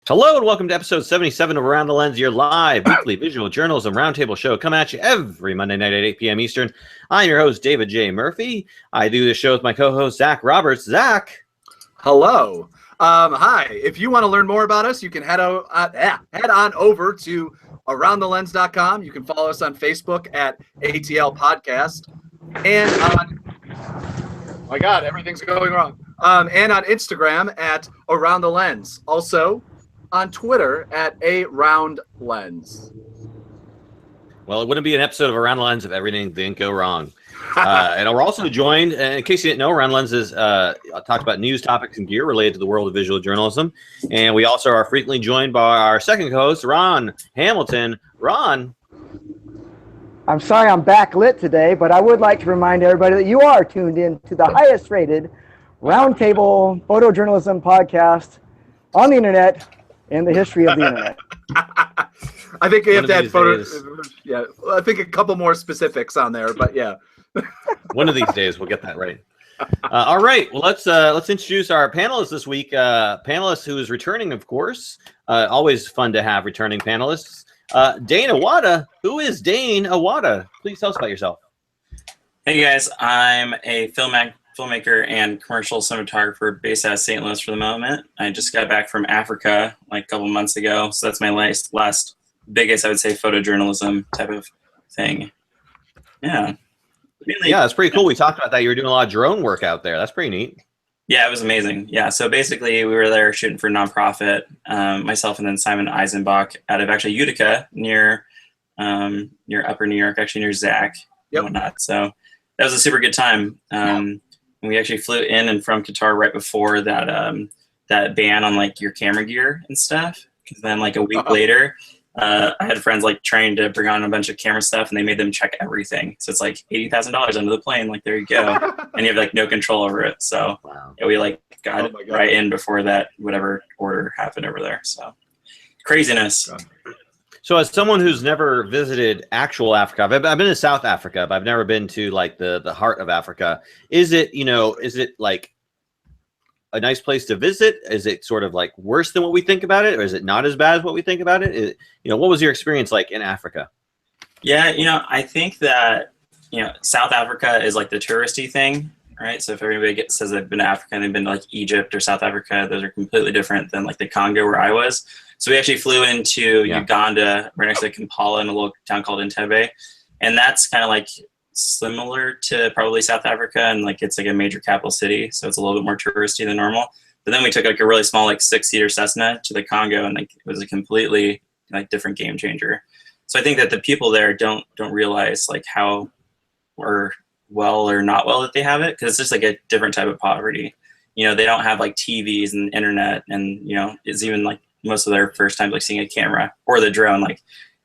Hello and welcome to episode 77 of Around the Lens, your live weekly visual journalism roundtable show. Come at you every Monday night at 8 p.m. Eastern. I'm your host, David J. Murphy. I do this show with my co-host, Zach Roberts. Zach. Hello. Hi. If you want to learn more about us, you can head on over to aroundthelens.com. You can follow us on Facebook at AtL Podcast. And oh my God, everything's going wrong. And on Instagram at Around the Lens. Also on Twitter at AroundLens. Well, it wouldn't be an episode of Around the Lens if everything didn't go wrong. And we're also joined, in case you didn't know, Around Lenses talks about news, topics, and gear related to the world of visual journalism. And we also are frequently joined by our second co-host, Ron Hamilton. Ron. I'm sorry I'm backlit today, but I would like to remind everybody that you are tuned in to the highest rated roundtable photojournalism podcast on the internet in the history of the internet. I think we have to add photos. Yeah, I think a couple more specifics on there, but yeah. One of these days we'll get that right. All right, well let's introduce our panelists this week. Panelist who is returning, of course. Always fun to have returning panelists. Dane Iwata. Who is Dane Iwata? Please tell us about yourself. Hey guys, I'm a filmmaker and commercial cinematographer based out of St. Louis for the moment. I just got back from Africa like a couple months ago, so that's my last biggest, I would say, photojournalism type of thing. Yeah. Really, yeah, that's pretty cool. We talked about that. You were doing a lot of drone work out there. That's pretty neat. Yeah, it was amazing. Yeah, so basically we were there shooting for nonprofit, myself and then Simon Eisenbach out of actually Utica near Upper New York, actually near Zach and whatnot. So that was a super good time. We actually flew in and from Qatar right before that that ban on like your camera gear and stuff. Because then like a week later, I had friends like trying to bring on a bunch of camera stuff, and they made them check everything. So it's like $80,000 under the plane. Like there you go, and you have like no control over it. So yeah, we like got right in before that whatever order happened over there. So craziness. So as someone who's never visited actual Africa, I've been to South Africa, but I've never been to like the heart of Africa. Is it like a nice place to visit? Is it sort of like worse than what we think about it? Or is it not as bad as what we think about it? What was your experience like in Africa? Yeah, I think that, South Africa is like the touristy thing, right? So if everybody says they've been to Africa and they've been to like Egypt or South Africa, those are completely different than like the Congo where I was. So we actually flew into Uganda, right next to Kampala in a little town called Entebbe. And that's kind of like similar to probably South Africa, and like it's like a major capital city, so it's a little bit more touristy than normal. But then we took like a really small like 6-seater Cessna to the Congo, and like it was a completely like different game changer. So I think that the people there don't realize like how or well or not well that they have it, because it's just like a different type of poverty. They don't have like TVs and internet, and it's even like most of their first time like seeing a camera or the drone. Like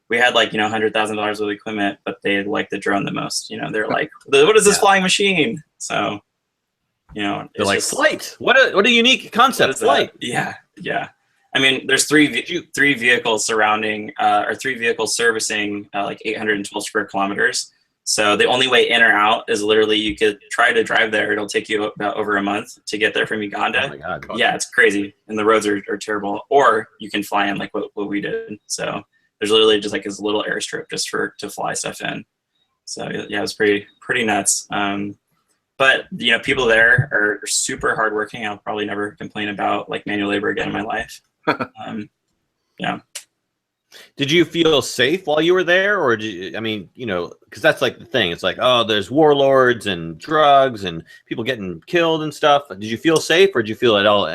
we had like $100,000 worth of equipment, but they like the drone the most. They're like, what is this flying machine? So they're like, flight. What a unique concept, flight. Yeah. I mean, there's three vehicles surrounding or 3 vehicles servicing like 812 square kilometers. So the only way in or out is literally you could try to drive there. It'll take you about over a month to get there from Uganda. Oh my God. Yeah, it's crazy. And the roads are terrible. Or you can fly in like what we did. So there's literally just like this little airstrip just to fly stuff in. So yeah, it was pretty nuts. But people there are super hardworking. I'll probably never complain about like manual labor again in my life. Yeah. Did you feel safe while you were there, or because that's like the thing. It's like, oh, there's warlords and drugs and people getting killed and stuff. Did you feel safe, or did you feel at all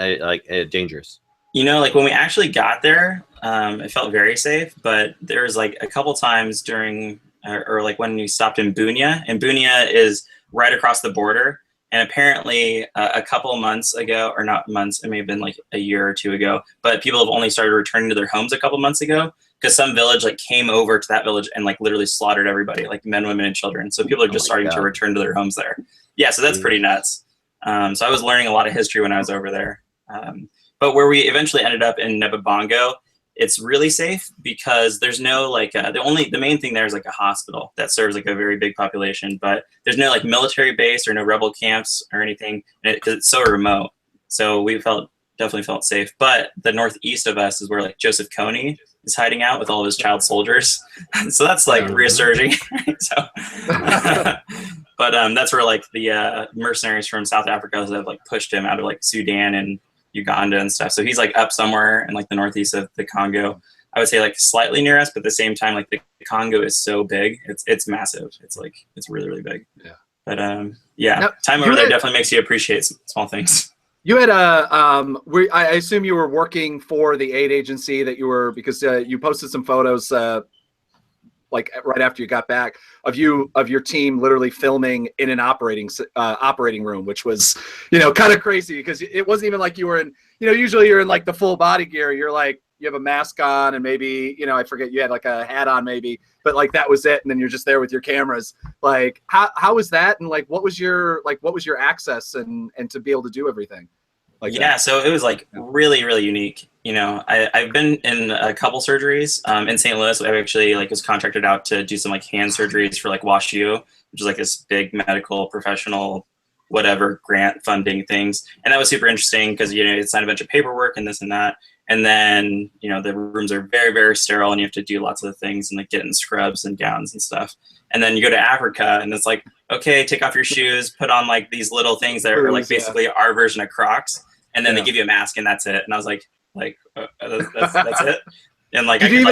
dangerous? Like when we actually got there, it felt very safe. But there was like a couple times during, or like when we stopped in Bunia, and Bunia is right across the border. And apparently a couple months ago, or not months, it may have been like a year or 2 ago, but people have only started returning to their homes a couple months ago, because some village like came over to that village and like literally slaughtered everybody, like men, women, and children. So people are just starting to return to their homes there. Yeah, so that's pretty nuts. So I was learning a lot of history when I was over there. But where we eventually ended up in Nebabongo, it's really safe because there's no like the main thing there is like a hospital that serves like a very big population, but there's no like military base or no rebel camps or anything because it's so remote. So we felt definitely felt safe. But the northeast of us is where like Joseph Kony is hiding out with all of his child soldiers. So that's like reassuring. So, but that's where like the mercenaries from South Africa have like pushed him out of like Sudan and Uganda and stuff. So he's like up somewhere in like the northeast of the Congo. I would say like slightly near us, but at the same time, like the Congo is so big. It's massive. It's like, it's really, really big. Yeah. But yeah, now, time over there definitely makes you appreciate small things. You had I assume you were working for the aid agency that you were, because you posted some photos like right after you got back of your team literally filming in an operating room, which was, you know, kind of crazy because it wasn't even like you were in, you know, usually you're in like the full body gear. You're like, you have a mask on and maybe, you know, I forget, you had like a hat on maybe, but like that was it. And then you're just there with your cameras. Like, how was that? And like, what was your access and to be able to do everything? Like yeah, that? So it was like really, really unique. You know, I've been in a couple surgeries in St. Louis. I actually like was contracted out to do some like hand surgeries for like WashU, which is like this big medical professional, whatever grant funding things. And that was super interesting because, you know, it's not a bunch of paperwork and this and that. And then, you know, the rooms are very, very sterile and you have to do lots of things and like get in scrubs and gowns and stuff. And then you go to Africa and it's like, okay, take off your shoes, put on like these little things that are like basically our version of Crocs. And then they give you a mask and that's it. And I was like that's it. And like, did you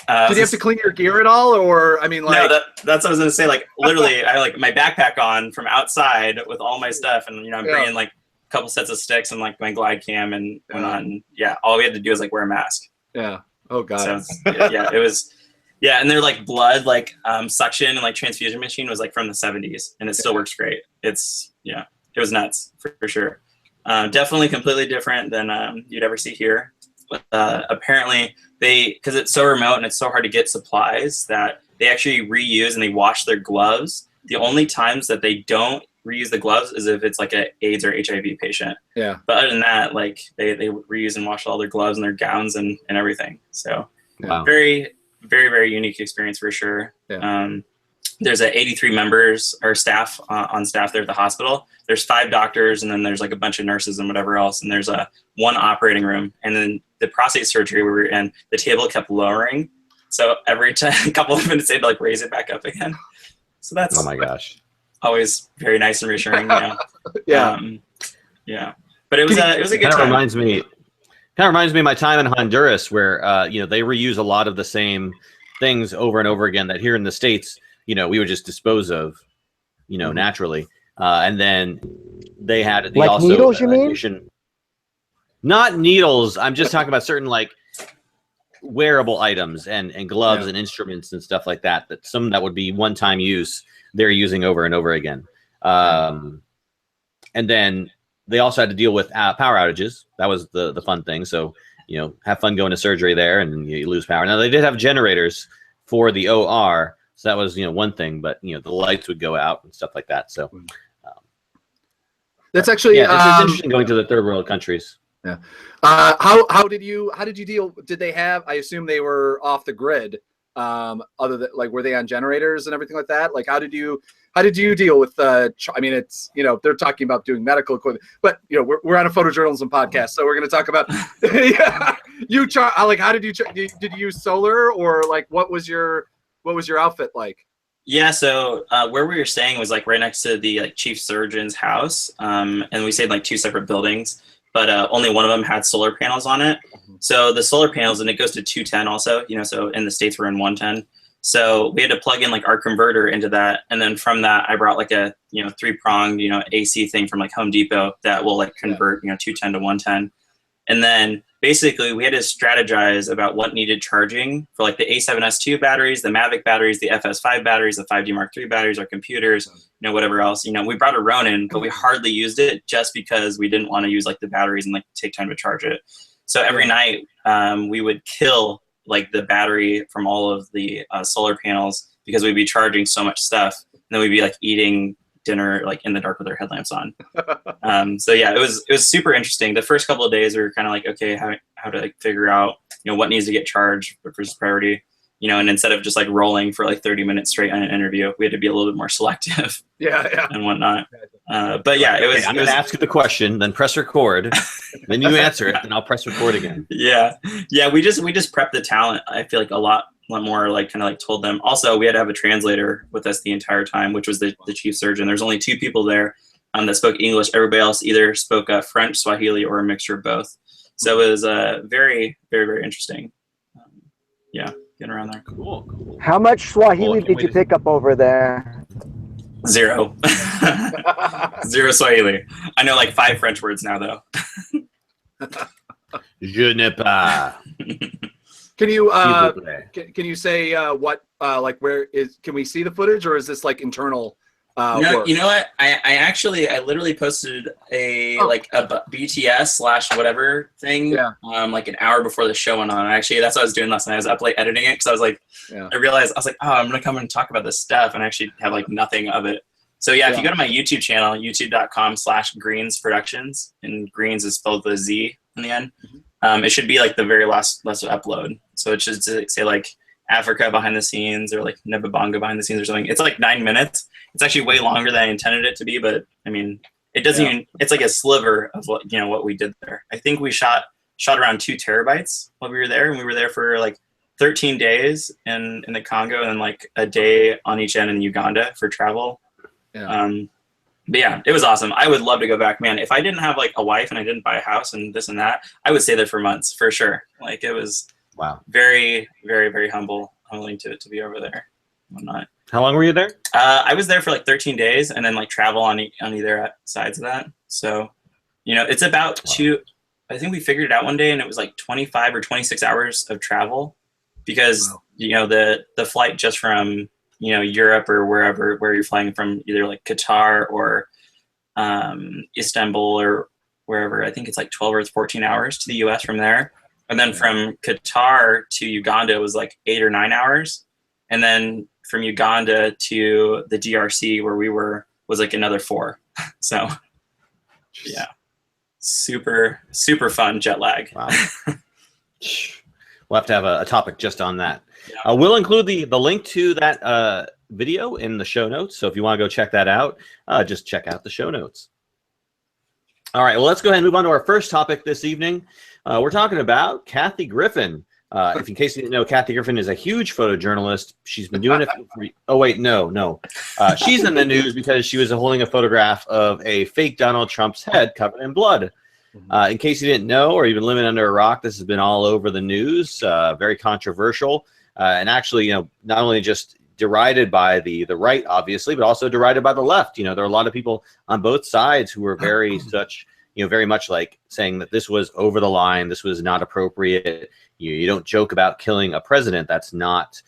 have to clean your gear at all? Or, I mean, like, no, that's what I was going to say. Like literally I had like my backpack on from outside with all my stuff. And, you know, I'm bringing like a couple sets of sticks and like my glide cam and whatnot. And all we had to do was like wear a mask. Yeah. Oh God. So, yeah, it was, and their like blood, like suction and like transfusion machine was like from the 70s and it still works great. It's, it was nuts for sure. Definitely completely different than you'd ever see here. But apparently because it's so remote and it's so hard to get supplies that they actually reuse and they wash their gloves. The only times that they don't reuse the gloves is if it's like an AIDS or HIV patient. Yeah. But other than that, like they reuse and wash all their gloves and their gowns and everything. So very, very, very unique experience for sure. Yeah. There's 83 members or staff on staff there at the hospital. There's 5 doctors and then there's like a bunch of nurses and whatever else. And there's one operating room. And then the prostate surgery we were in, the table kept lowering. So every a couple of minutes they had to like raise it back up again. So that's, oh my gosh, always very nice and reassuring. You know? Yeah. But it was a good time. Reminds me of my time in Honduras where, you know, they reuse a lot of the same things over and over again that here in the States, you know, we would just dispose of, you know, naturally. And then they had like also needles, you mean? Not needles. I'm just talking about certain like wearable items and gloves and instruments and stuff like that. That some that would be one-time use, they're using over and over again. And then they also had to deal with power outages. That was the fun thing. So, you know, have fun going to surgery there and you lose power. Now they did have generators for the OR. So that was, you know, one thing, but, you know, the lights would go out and stuff like that. So that's actually, it's interesting going to the third world countries. Yeah. How did you deal? Did they have, I assume they were off the grid. Other than like, were they on generators and everything like that? Like, how did you deal with, I mean, it's, you know, they're talking about doing medical equipment, but you know, we're on a photojournalism podcast. So we're going to talk about, like, how did you use solar or like, what was your outfit like? Yeah, so where we were staying was like right next to the like chief surgeon's house, and we stayed in like 2 separate buildings, but only one of them had solar panels on it. So the solar panels, and it goes to 210 also, you know, so in the States we're in 110. So we had to plug in like our converter into that, and then from that I brought like a, you know, 3-pronged, you know, AC thing from like Home Depot that will like convert, you know, 210 to 110. And then basically we had to strategize about what needed charging for like the A7S2 batteries, the Mavic batteries, the FS5 batteries, the 5D Mark III batteries, our computers, you know, whatever else. You know, we brought a Ronin, but we hardly used it just because we didn't want to use like the batteries and like take time to charge it. So every night we would kill like the battery from all of the solar panels because we'd be charging so much stuff. And then we'd be like eating dinner like in the dark with our headlamps on. So yeah, it was super interesting. The first couple of days we were kind of like, okay, how to like figure out, you know, what needs to get charged versus priority. and instead of just like rolling for like 30 minutes straight on an interview, we had to be a little bit more selective. And whatnot. But yeah, it was. I'm going to ask you the question, then press record, then you answer it, then I'll press record again. Yeah. We just prepped the talent. I feel like a lot more like kind of like told them. Also, we had to have a translator with us the entire time, which was the chief surgeon. There's only 2 people there that spoke English. Everybody else either spoke French, Swahili, or a mixture of both. So it was very, very, very interesting. Getting around there. Cool. How much Swahili did you pick up over there? 0. 0 Swahili. I know like 5 French words now, though. Je ne pas. Can you say what like where is? Can we see the footage, or is this like internal? No, you know what? I literally posted a BTS / whatever thing, like an hour before the show went on. Actually, that's what I was doing last night. I was up late editing it because I was like, I realized I was like, oh, I'm gonna come and talk about this stuff, and actually have like nothing of it. So if you go to my YouTube channel, youtube.com/Greens Productions, and Greens is spelled with a Z in the end. It should be like the very last upload. So it should say like Africa behind the scenes, or like Nebabonga behind the scenes, or something. It's like 9 minutes. It's actually way longer than I intended it to be, but I mean, it doesn't even. It's like a sliver of what we did there. I think we shot around 2 terabytes while we were there, and we were there for like 13 days in the Congo, and then like a day on each end in Uganda for travel. But yeah, it was awesome. I would love to go back, man. If I didn't have like a wife and I didn't buy a house and this and that, I would stay there for months for sure. Like it was very, very, very humbling to be over there. Whatnot. How long were you there? I was there for like 13 days, and then like travel on either sides of that. So, it's about 2. I think we figured it out one day, and it was like 25 or 26 hours of travel, because the flight just from Europe or where you're flying from, either like Qatar or Istanbul or wherever. I think it's like 12 or 14 hours to the US from there. And then from Qatar to Uganda was like 8 or 9 hours. And then from Uganda to the DRC where we were was like another 4. So yeah, super, super fun jet lag. Wow. We'll have to have a topic just on that. We'll include the link to that video in the show notes. So if you want to go check that out, just check out the show notes. All right, well, let's go ahead and move on to our first topic this evening. We're talking about Kathy Griffen. If in case you didn't know, Kathy Griffen is a huge photojournalist. She's been doing it no. She's in the news because she was holding a photograph of a fake Donald Trump's head covered in blood. In case you didn't know, or you've been living under a rock, this has been all over the news, very controversial, and actually, not only just derided by the right, obviously, but also derided by the left. There are a lot of people on both sides who were very very much like saying that this was over the line, this was not appropriate. You don't joke about killing a president. That's not,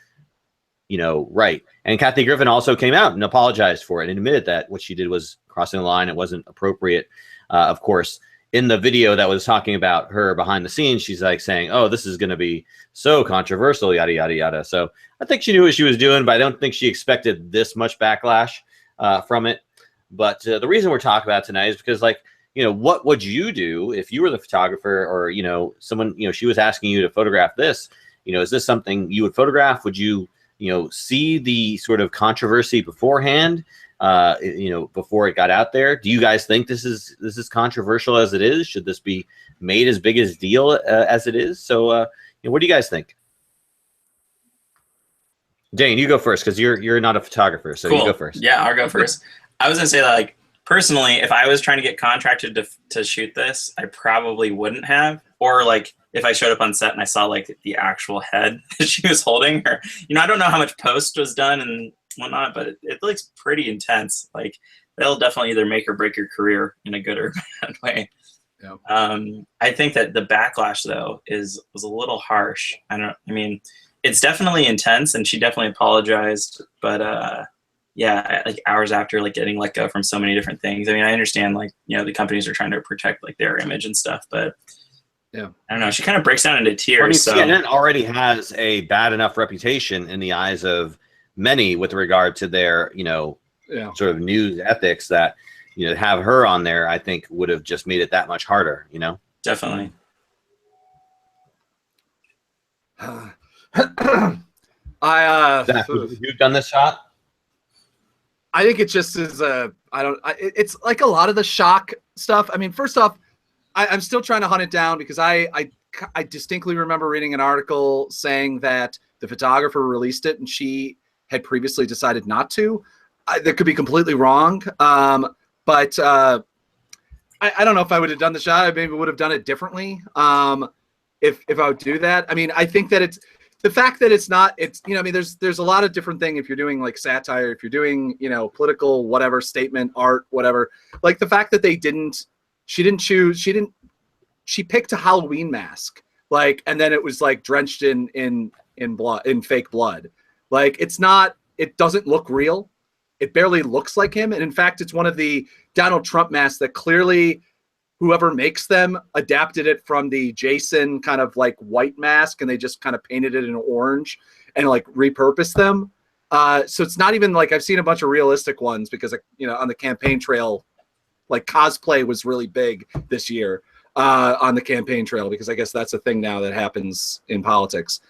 right. And Kathy Griffen also came out and apologized for it and admitted that what she did was crossing the line. It wasn't appropriate. Of course, in the video that was talking about her behind the scenes, she's like saying, oh, this is going to be so controversial, yada, yada, yada. So I think she knew what she was doing, but I don't think she expected this much backlash from it. But the reason we're talking about tonight is because, what would you do if you were the photographer, or, someone, she was asking you to photograph this? Is this something you would photograph? Would you, see the sort of controversy beforehand? Before it got out there? Do you guys think this is controversial as it is? Should this be made as big a deal as it is? So, what do you guys think? Dane, you go first because you're not a photographer, so cool. You go first. Yeah, I'll go first. I was gonna say that, personally, if I was trying to get contracted to shoot this, I probably wouldn't have. Or if I showed up on set and I saw the actual head that she was holding, or I don't know how much post was done and whatnot, but it looks pretty intense. They'll definitely either make or break your career in a good or bad way. I think that the backlash though was a little harsh. It's definitely intense, and she definitely apologized, but hours after getting let go from so many different things. I understand the companies are trying to protect their image and stuff, but I don't know, she kind of breaks down into tears. CNN already has a bad enough reputation in the eyes of many with regard to their, sort of news ethics that, have her on there, I think would have just made it that much harder, Definitely. Zach, would you have done this shot? I think it just is it's like a lot of the shock stuff. I mean, first off, I'm still trying to hunt it down because I distinctly remember reading an article saying that the photographer released it and she had previously decided not to. That could be completely wrong. But I don't know if I would have done the shot. I maybe would have done it differently. If I would do that. I mean, I think that it's the fact that it's not, it's, you know, I mean, there's a lot of different things if you're doing like satire, if you're doing, you know, political, whatever, statement, art, whatever, like the fact that she picked a Halloween mask, like, and then it was like drenched in blood, in fake blood. Like, it doesn't look real. It barely looks like him. And in fact, it's one of the Donald Trump masks that clearly whoever makes them adapted it from the Jason kind of like white mask, and they just kind of painted it in orange and like repurposed them. So it's not even like, I've seen a bunch of realistic ones because, you know, on the campaign trail, like cosplay was really big this year on the campaign trail, because I guess that's a thing now that happens in politics.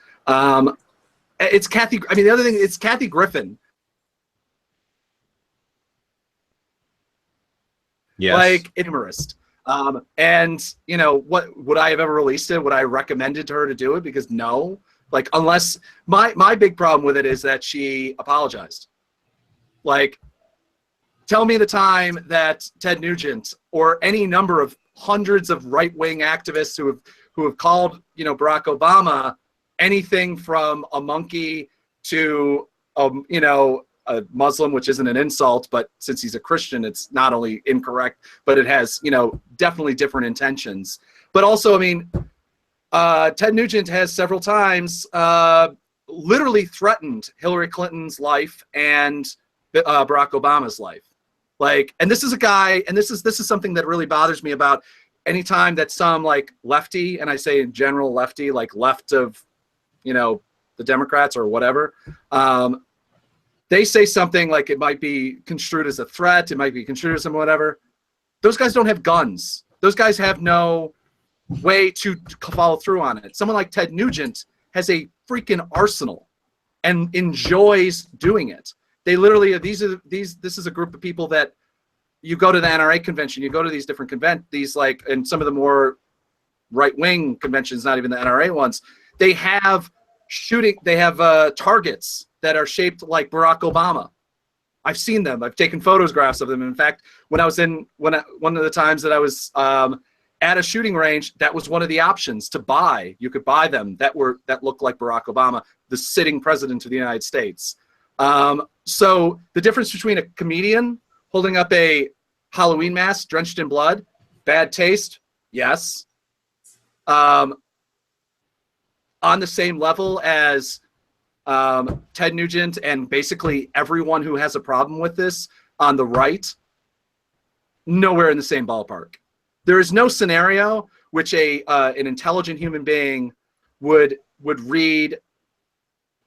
It's Kathy. I mean, the other thing, it's Kathy Griffen. Yes. Like, humorist. And, you know, what would I have ever released it? Would I recommended to her to do it? Because no, like, unless my big problem with it is that she apologized. Like, tell me the time that Ted Nugent or any number of hundreds of right-wing activists who have called, you know, Barack Obama anything from a monkey to, you know, a Muslim, which isn't an insult, but since he's a Christian, it's not only incorrect, but it has, you know, definitely different intentions. But also, I mean, Ted Nugent has several times literally threatened Hillary Clinton's life and Barack Obama's life. Like, and this is a guy, and this is something that really bothers me about anytime that some like lefty, and I say in general lefty, like left of, you know, the Democrats or whatever, they say something like it might be construed as a threat, it might be construed as some whatever. Those guys don't have guns. Those guys have no way to follow through on it. Someone like Ted Nugent has a freaking arsenal and enjoys doing it. They literally, this is a group of people that you go to the NRA convention, you go to these different and some of the more right-wing conventions, not even the NRA ones, they have targets that are shaped like Barack Obama. I've seen them. I've taken photographs of them. In fact, when I was one of the times that I was at a shooting range, that was one of the options to buy. You could buy them that looked like Barack Obama, the sitting president of the United States. So the difference between a comedian holding up a Halloween mask drenched in blood, bad taste, yes. On the same level as Ted Nugent and basically everyone who has a problem with this on the right, nowhere in the same ballpark. There is no scenario which an intelligent human being would read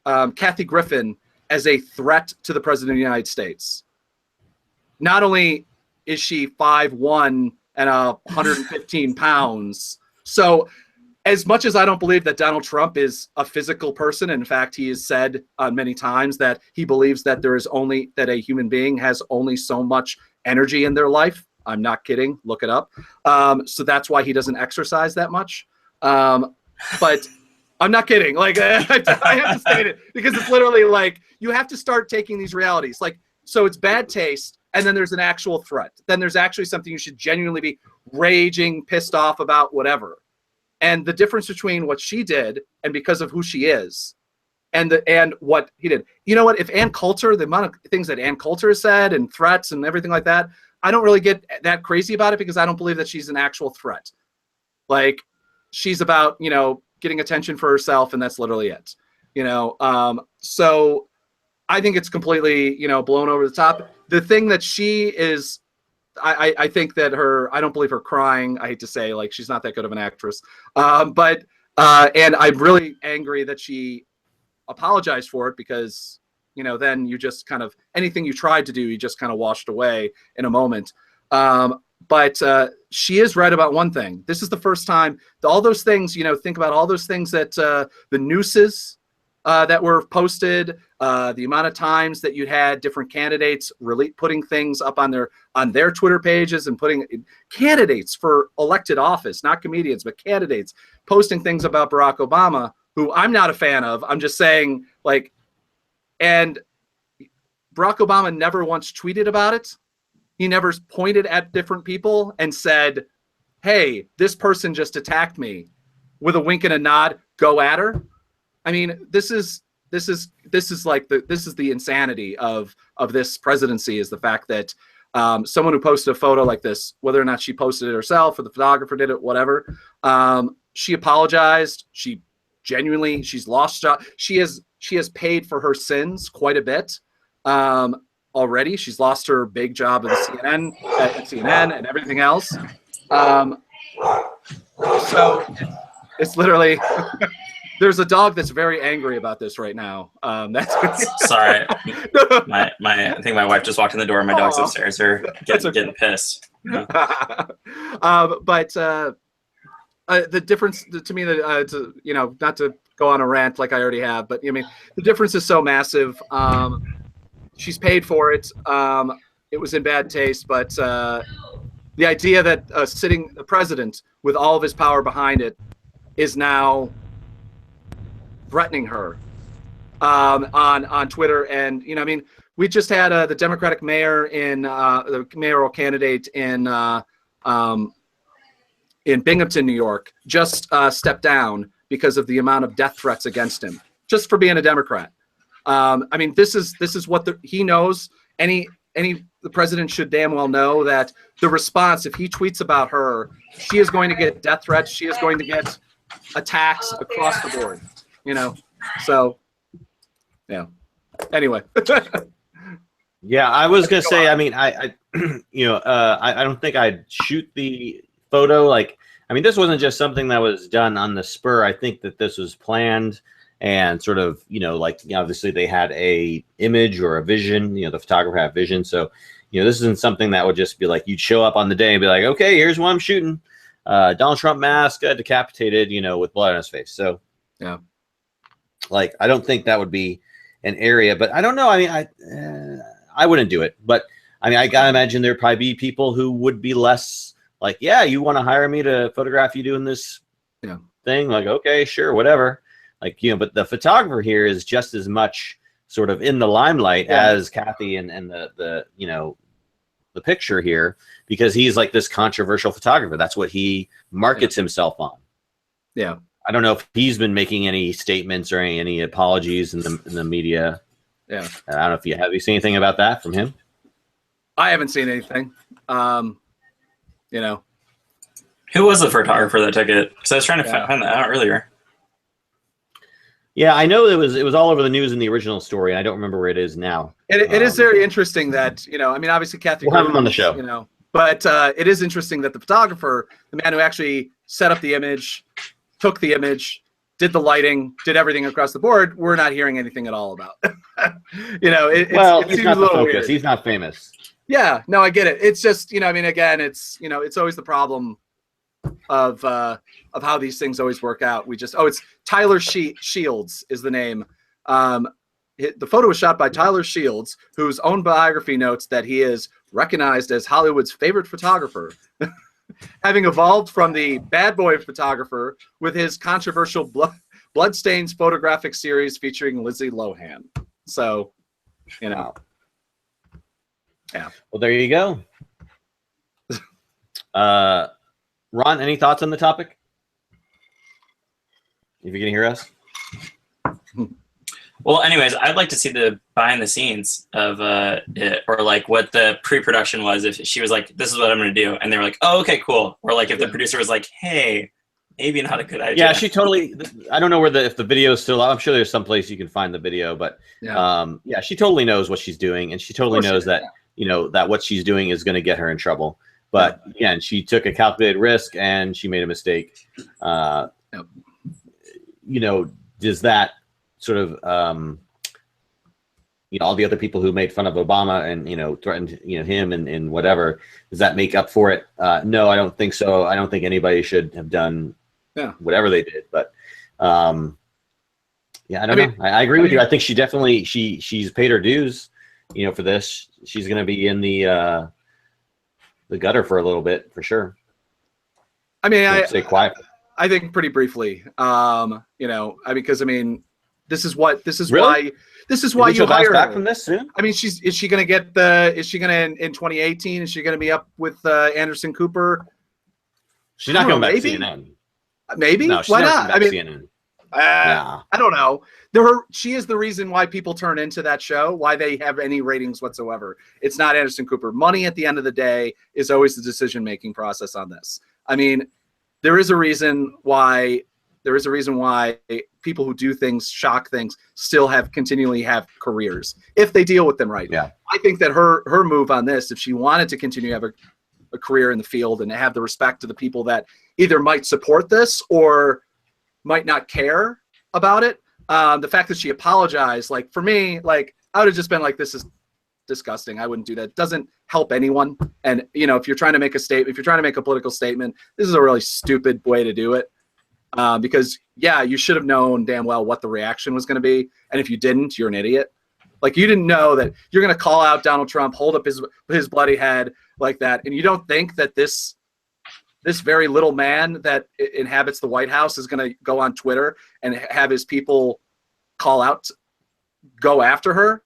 Kathy Griffen as a threat to the president of the United States. Not only is she 5'1" and 115 pounds, so as much as I don't believe that Donald Trump is a physical person, in fact, he has said many times that he believes that that a human being has only so much energy in their life. I'm not kidding. Look it up. So that's why he doesn't exercise that much. But I'm not kidding. Like, I have to state it because it's literally like you have to start taking these realities. Like, so it's bad taste, and then there's an actual threat. Then there's actually something you should genuinely be raging, pissed off about, whatever. And the difference between what she did and because of who she is and what he did. You know what? If Ann Coulter, the amount of things that Ann Coulter has said and threats and everything like that, I don't really get that crazy about it because I don't believe that she's an actual threat. Like, she's about, you know, getting attention for herself, and that's literally it. You know, so I think it's completely, you know, blown over the top. The thing that she is, I think that I don't believe her crying. I hate to say, like, she's not that good of an actress. And I'm really angry that she apologized for it because, you know, then you just kind of, anything you tried to do, you just kind of washed away in a moment. But she is right about one thing. This is the first time, all those things, you know, think about all those things that the nooses that were posted, the amount of times that you had different candidates really putting things up on their Twitter pages and putting candidates for elected office, not comedians, but candidates posting things about Barack Obama, who I'm not a fan of. I'm just saying, like, and Barack Obama never once tweeted about it. He never pointed at different people and said, hey, this person just attacked me, with a wink and a nod, go at her. I mean, this is the insanity of this presidency, is the fact that someone who posted a photo like this, whether or not she posted it herself or the photographer did it, whatever, she apologized. She's lost job. She has paid for her sins quite a bit already. She's lost her big job at CNN and everything else. So it's literally. There's a dog that's very angry about this right now. Sorry. I think my wife just walked in the door and my dog's upstairs. They're getting pissed. Yeah. But the difference to me, not to go on a rant like I already have, but I mean, the difference is so massive. She's paid for it. It was in bad taste, but the idea that the president with all of his power behind it is now threatening her on Twitter. And, I mean, we just had the Democratic mayor the mayoral candidate in Binghamton, New York, just stepped down because of the amount of death threats against him, just for being a Democrat. I mean, this is what he knows. The president should damn well know that the response, if he tweets about her, she is going to get death threats. She is going to get attacks across the board. So yeah. Anyway. Yeah, I was gonna say. I mean, I don't think I'd shoot the photo. Like, I mean, this wasn't just something that was done on the spur. I think that this was planned and sort of, obviously they had a image or a vision. The photographer had vision. So, this isn't something that would just be like you'd show up on the day and be like, okay, here's what I'm shooting. Donald Trump mask, decapitated, with blood on his face. So yeah. Like, I don't think that would be an area, but I don't know. I mean, I wouldn't do it, but I mean, I gotta imagine there'd probably be people who would be less like, yeah, you want to hire me to photograph you doing this thing? Like, okay, sure, whatever. Like, but the photographer here is just as much sort of in the limelight as Kathy and the picture here, because he's like this controversial photographer. That's what he markets himself on. Yeah. I don't know if he's been making any statements or any apologies in the media. Yeah. I don't know if have you seen anything about that from him? I haven't seen anything. Who was the photographer that took it? Because I was trying to find that out earlier. Yeah, I know it was all over the news in the original story, and I don't remember where it is now. It is very interesting that, I mean, obviously Kathy we'll have him on the show. But it is interesting that the photographer, the man who actually set up the image, took the image, did the lighting, did everything across the board, we're not hearing anything at all about. It he's not the focus. Weird. He's not famous. Yeah, no, I get it. It's just, I mean, again, it's, it's always the problem of how these things always work out. It's Tyler Shields is the name. The photo was shot by Tyler Shields, whose own biography notes that he is recognized as Hollywood's favorite photographer, having evolved from the bad boy photographer with his controversial Bloodstains photographic series featuring Lindsay Lohan. So, Yeah. Well, there you go. Ron, any thoughts on the topic? If you can hear us. Well, anyways, I'd like to see the behind the scenes of it, or like what the pre-production was. If she was like, "This is what I'm going to do," and they were like, "Oh, okay, cool," or like if the producer was like, "Hey, maybe not a good idea." Yeah, she totally. I don't know if the video is still. I'm sure there's some place you can find the video, but she totally knows what she's doing, and she totally knows that that what she's doing is going to get her in trouble. But again, she took a calculated risk and she made a mistake. Does that sort of all the other people who made fun of Obama and threatened him and whatever, does that make up for it? No, I don't think so. I don't think anybody should have done whatever they did. But Yeah, I don't know. I agree with you. I think she definitely she's paid her dues, for this. She's going to be in the gutter for a little bit for sure. I mean, I say quiet. I think pretty briefly. Because this is Really? why you hire back her. from this soon. I mean, is she going to get in 2018? Is she going to be up with Anderson Cooper? She's not going back to CNN. Maybe. No, she's why not? not? CNN. I don't know. She is the reason why people turn into that show, why they have any ratings whatsoever. It's not Anderson Cooper. Money at the end of the day is always the decision-making process on this. I mean, there is a reason why people who do things, shock things, still continually have careers if they deal with them right. Yeah. I think that her move on this, if she wanted to continue to have a career in the field and have the respect of the people that either might support this or might not care about it, the fact that she apologized, for me, I would have just been like, this is disgusting. I wouldn't do that. It doesn't help anyone. And if you're trying to make a political statement, this is a really stupid way to do it. Because you should have known damn well what the reaction was going to be. And if you didn't, you're an idiot. You didn't know that you're going to call out Donald Trump, hold up his bloody head like that. And you don't think that this very little man that inhabits the White House is going to go on Twitter and have his people go after her.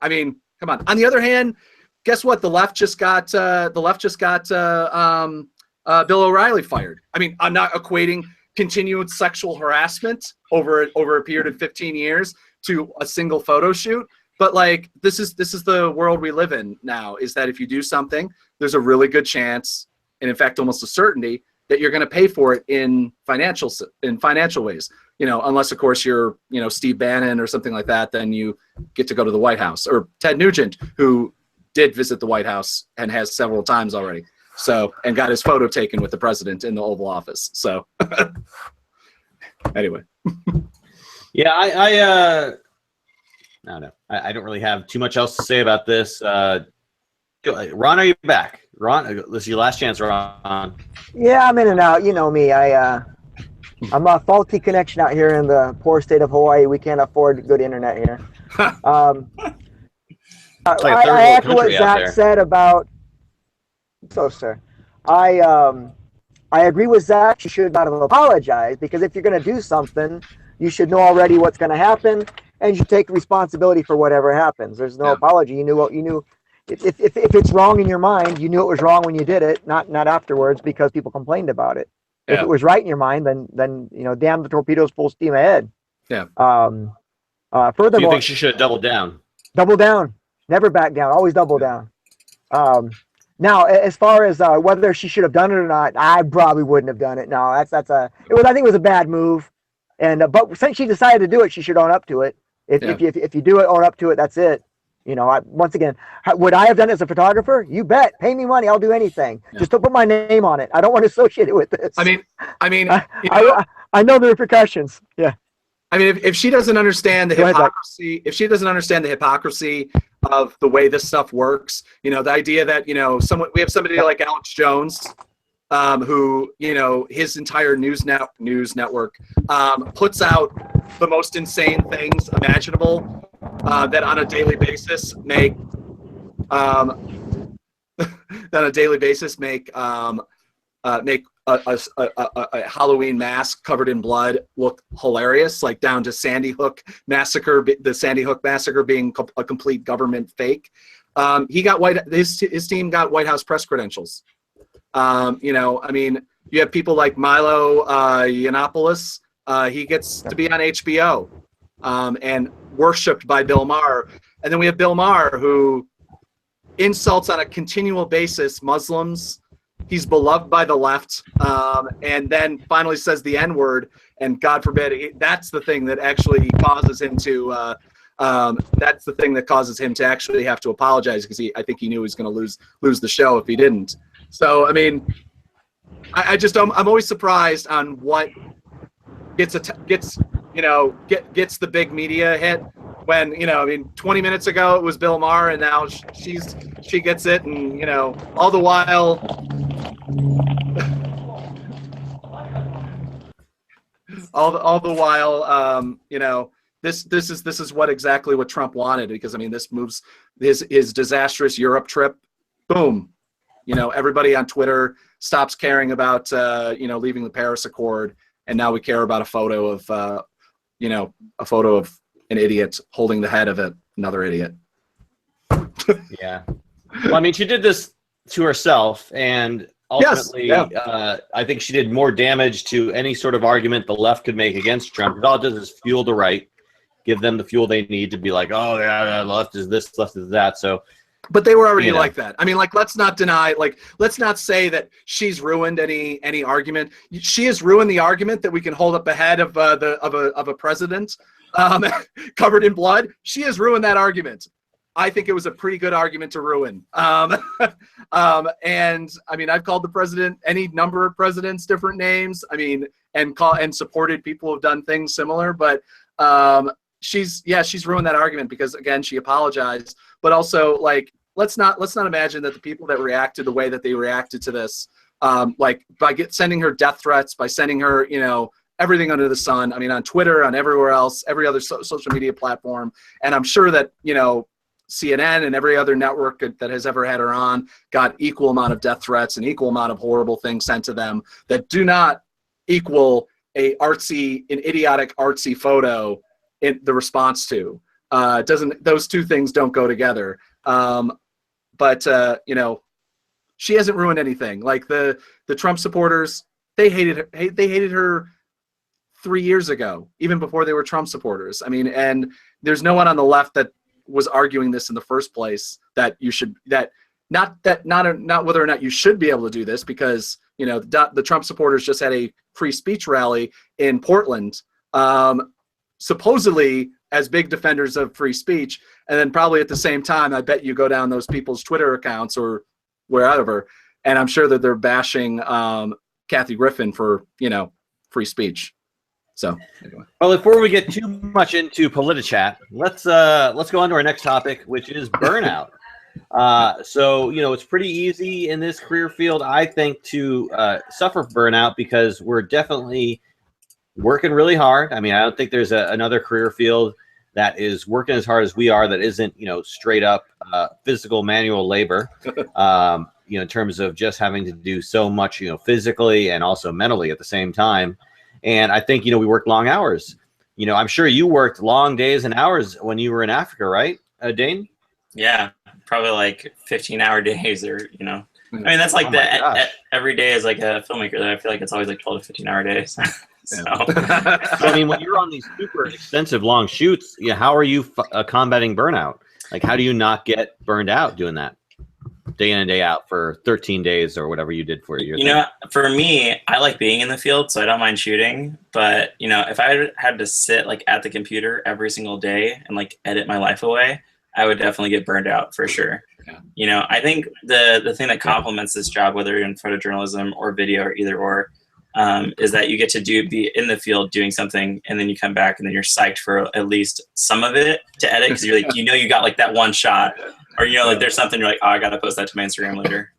I mean, come on. On the other hand, guess what? The left just got Bill O'Reilly fired. I mean, I'm not equating continued sexual harassment over a period of 15 years to a single photo shoot, but this is the world we live in now. Is that if you do something, there's a really good chance, and in fact almost a certainty, that you're going to pay for it in financial ways. Unless of course you're Steve Bannon or something like that, then you get to go to the White House, or Ted Nugent, who did visit the White House and has several times already. So, and got his photo taken with the president in the Oval Office. So anyway. Yeah, I don't know. I don't really have too much else to say about this. Ron, are you back? Ron, this is your last chance, Ron. Yeah, I'm in and out. You know me. I'm a faulty connection out here in the poor state of Hawaii. We can't afford good internet here. I echo what Zach said about. So, sir, I agree with Zach. She should not have apologized, because if you're going to do something, you should know already what's going to happen, and you should take responsibility for whatever happens. There's no apology. You knew what you knew. If it's wrong in your mind, you knew it was wrong when you did it, not afterwards because people complained about it. Yeah. If it was right in your mind, then damn the torpedoes, full steam ahead. Yeah. Furthermore, do you think she should have doubled down? Double down. Never back down. Always double down. Now, as far as whether she should have done it or not, I probably wouldn't have done it. No, I think it was a bad move, but since she decided to do it, she should own up to it. If you do it, own up to it. That's it. Once again, would I have done it as a photographer? You bet. Pay me money. I'll do anything. Yeah. Just don't put my name on it. I don't want to associate it with this. I know the repercussions. Yeah. I mean, if she doesn't understand the hypocrisy, of the way this stuff works, the idea that we have somebody like Alex Jones, who his entire news network puts out the most insane things imaginable, that on a daily basis make a Halloween mask covered in blood look hilarious, down to Sandy Hook massacre, the Sandy Hook massacre being a complete government fake. His team got White House press credentials. You have people like Milo Yiannopoulos. He gets to be on HBO and worshipped by Bill Maher. And then we have Bill Maher, who insults on a continual basis Muslims. He's beloved by the left, and then finally says the N-word, and God forbid, that's the thing that actually causes him to actually have to apologize, because I think he knew he was going to lose the show if he didn't. So I'm always surprised on what gets the big media hit. When 20 minutes ago it was Bill Maher, and now she gets it, and all the while all the while, you know, this is exactly what Trump wanted, because I mean, this moves his disastrous Europe trip. Boom, you know, everybody on Twitter stops caring about you know, leaving the Paris Accord, and now we care about a photo of you know, a photo of an idiot holding the head of another idiot. Yeah. Well, I mean, she did this to herself, and ultimately, yes, yeah. I think she did more damage to any sort of argument the left could make against Trump. All it does is fuel the right, give them the fuel they need to be like, oh, yeah, left is this, left is that. So, but they were already, you know, like that. I mean, like, let's not deny, like, let's not say that she's ruined any argument. She has ruined the argument that we can hold up a head of a president covered in blood. She has ruined that argument. I think it was a pretty good argument to ruin. And I mean, I've called the president any number of presidents different names. I mean, and supported people who've done things similar, but she's ruined that argument, because again, she apologized, but also, like, let's not imagine that the people that reacted the way that they reacted to this, like by sending her death threats, by sending her, you know, everything under the sun. I mean, on Twitter, on everywhere else, every other social media platform, and I'm sure that, you know, CNN and every other network that has ever had her on got equal amount of death threats and equal amount of horrible things sent to them that do not equal an idiotic artsy photo in the response to. Those two things don't go together. But you know, she hasn't ruined anything. Like the Trump supporters, they hated her 3 years ago, even before they were Trump supporters. I mean, and there's no one on the left that was arguing this in the first place, that you should, not whether or not you should be able to do this, because, you know, the Trump supporters just had a free speech rally in Portland, supposedly as big defenders of free speech, and then probably at the same time, I bet you go down those people's Twitter accounts or wherever, and I'm sure that they're bashing Kathy Griffen for, you know, free speech. So, anyway. Well, before we get too much into PolitiChat, let's go on to our next topic, which is burnout. So, you know, it's pretty easy in this career field, I think, to suffer burnout, because we're definitely working really hard. I mean, I don't think there's another career field that is working as hard as we are that isn't, you know, straight up physical manual labor. You know, in terms of just having to do so much, you know, physically and also mentally at the same time. And I think, you know, we work long hours. You know, I'm sure you worked long days and hours when you were in Africa, right, Dane? Yeah, probably like 15-hour days, or, you know, I mean, that's like every day is like a filmmaker. I feel like it's always like 12 to 15-hour days. So. I mean, when you're on these super extensive long shoots, yeah, how are you combating burnout? Like, how do you not get burned out doing that day in and day out for 13 days or whatever you did for your thing? You know, for me, I like being in the field, so I don't mind shooting. But, you know, if I had to sit like at the computer every single day and like edit my life away, I would definitely get burned out for sure. Yeah. You know, I think the thing that complements this job, whether you're in photojournalism or video or either or, is that you get to be in the field doing something, and then you come back and then you're psyched for at least some of it to edit, because you're like, you know, you got like that one shot, or, you know, like there's something you're like, oh, I got to post that to my Instagram later.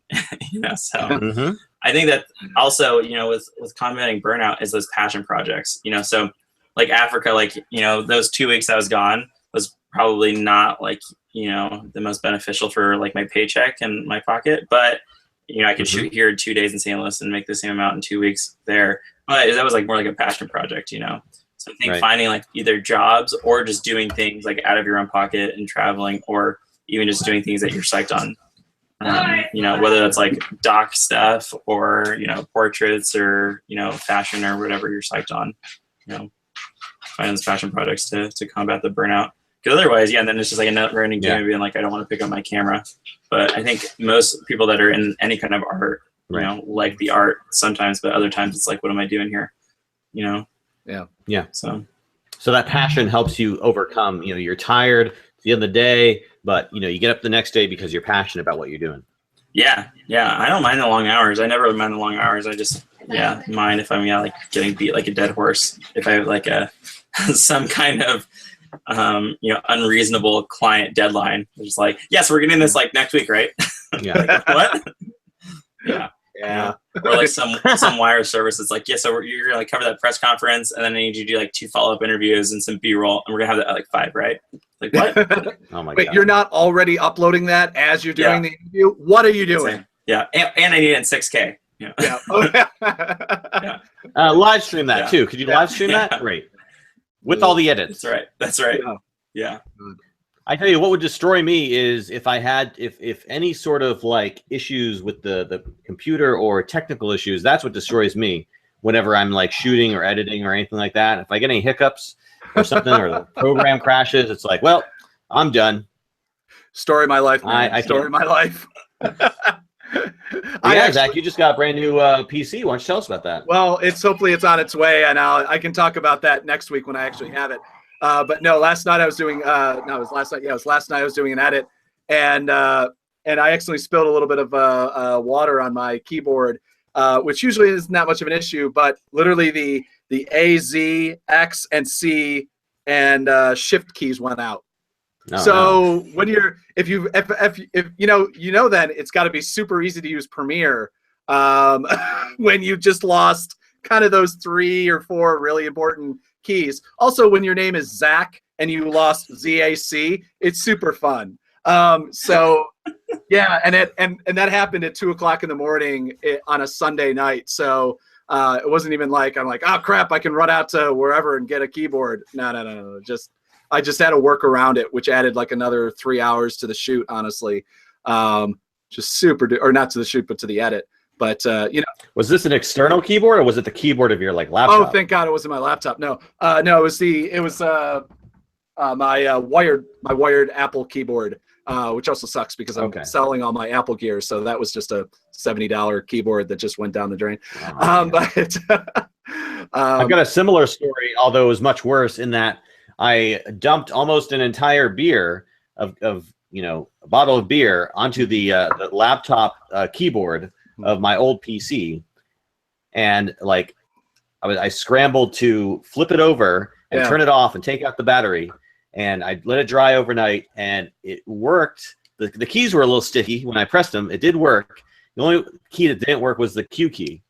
You know, so I think that also, you know, with combating burnout is those passion projects, you know, so like Africa, like, you know, those 2 weeks I was gone was probably not like, you know, the most beneficial for like my paycheck and my pocket, but, you know, I could shoot here 2 days in St. Louis and make the same amount in 2 weeks there. But that was like more like a passion project, you know. So I think finding like either jobs or just doing things like out of your own pocket and traveling, or even just doing things that you're psyched on. You know, whether that's like doc stuff or, you know, portraits or, you know, fashion or whatever you're psyched on. You know, finding those passion projects to combat the burnout. Because otherwise, yeah, then it's just like a never-ending game of being like, I don't want to pick up my camera. But I think most people that are in any kind of art, you know, like the art sometimes, but other times it's like, what am I doing here? You know? Yeah. So that passion helps you overcome, you know, you're tired at the end of the day, but, you know, you get up the next day because you're passionate about what you're doing. Yeah. I don't mind the long hours. I never mind the long hours. I just, mind if I'm like getting beat like a dead horse. If I have like some kind of, you know, unreasonable client deadline. It's just like, yes, we're getting this like next week, right? Yeah. Like, what? Yeah. Yeah. Or like some wire service that's like, yeah, so you're gonna like cover that press conference, and then I need you to do like 2 follow-up interviews and some B-roll, and we're gonna have that at like 5, right? Like what? Oh my Wait, god. you're not already uploading that as you're doing the interview? What are you doing? Yeah, and I need it in 6K. Yeah. Yeah. Live stream that too. Could you live stream Yeah. that? Great. With all the edits. That's right. Yeah. I tell you what would destroy me is if I had if any sort of like issues with the computer or technical issues, that's what destroys me whenever I'm like shooting or editing or anything like that. If I get any hiccups or something or the program crashes, it's like, well, I'm done. Story of my life, man. Story of my life. Zach, you just got a brand new PC. Why don't you tell us about that? Well, hopefully it's on its way, and I can talk about that next week when I actually have it. But no, last night I was doing it was last night. Yeah, it was last night I was doing an edit, and I accidentally spilled a little bit of water on my keyboard, which usually isn't that much of an issue, but literally the A, Z, X, and C and Shift keys went out. When you're if you know then it's got to be super easy to use Premiere when you just lost kind of those 3 or 4 really important keys. Also, when your name is Zach and you lost ZAC, it's super fun. Yeah, and that happened at 2:00 in the morning on a Sunday night. So it wasn't even like I'm like, oh crap, I can run out to wherever and get a keyboard. No. I just had to work around it, which added like another 3 hours to the shoot, honestly. Just super, or not to the shoot, but to the edit. But, was this an external keyboard or was it the keyboard of your like laptop? Oh, thank God it wasn't my laptop. No, it was my wired Apple keyboard, which also sucks because I'm selling all my Apple gear. So that was just a $70 keyboard that just went down the drain. But I've got a similar story, although it was much worse in that I dumped almost an entire beer of a bottle of beer onto the laptop keyboard of my old PC, and like I scrambled to flip it over and turn it off and take out the battery, and I let it dry overnight, and it worked. The keys were a little sticky when I pressed them. It did work. The only key that didn't work was the Q key,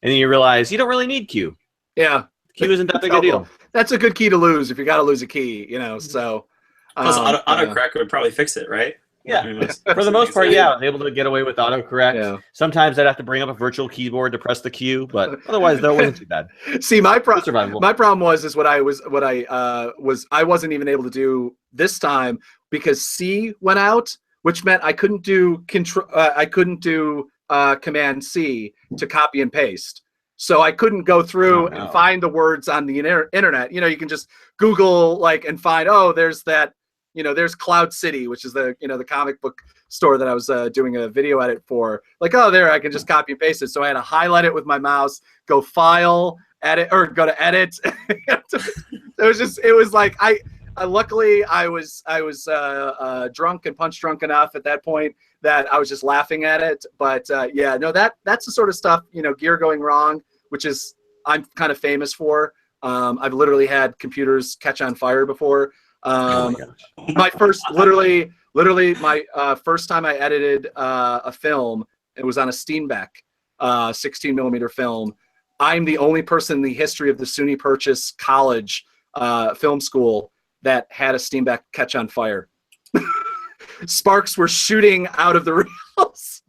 and then you realize you don't really need Q. Yeah, Q isn't that big a deal. That's a good key to lose if you got to lose a key, So plus autocorrect would probably fix it, right? Yeah, for the most part, I was able to get away with autocorrect. Yeah. Sometimes I'd have to bring up a virtual keyboard to press the Q, but otherwise, though, it wasn't too bad. See, my problem was I wasn't even able to do this time because C went out, which meant I couldn't do Command C to copy and paste. So I couldn't go through and find the words on the internet. You can just Google and find, there's that. There's Cloud City, which is the comic book store that I was doing a video edit for. There, I can just copy and paste it. So I had to highlight it with my mouse, go File, Edit, or go to Edit. It was like luckily I was drunk and punch drunk enough at that point that I was just laughing at it. But that's the sort of stuff, gear going wrong, which is I'm kind of famous for. I've literally had computers catch on fire before. My first literally my first time I edited a film, it was on a Steenbeck 16mm film. I'm the only person in the history of the SUNY Purchase College film school that had a Steenbeck catch on fire. Sparks were shooting out of the reels.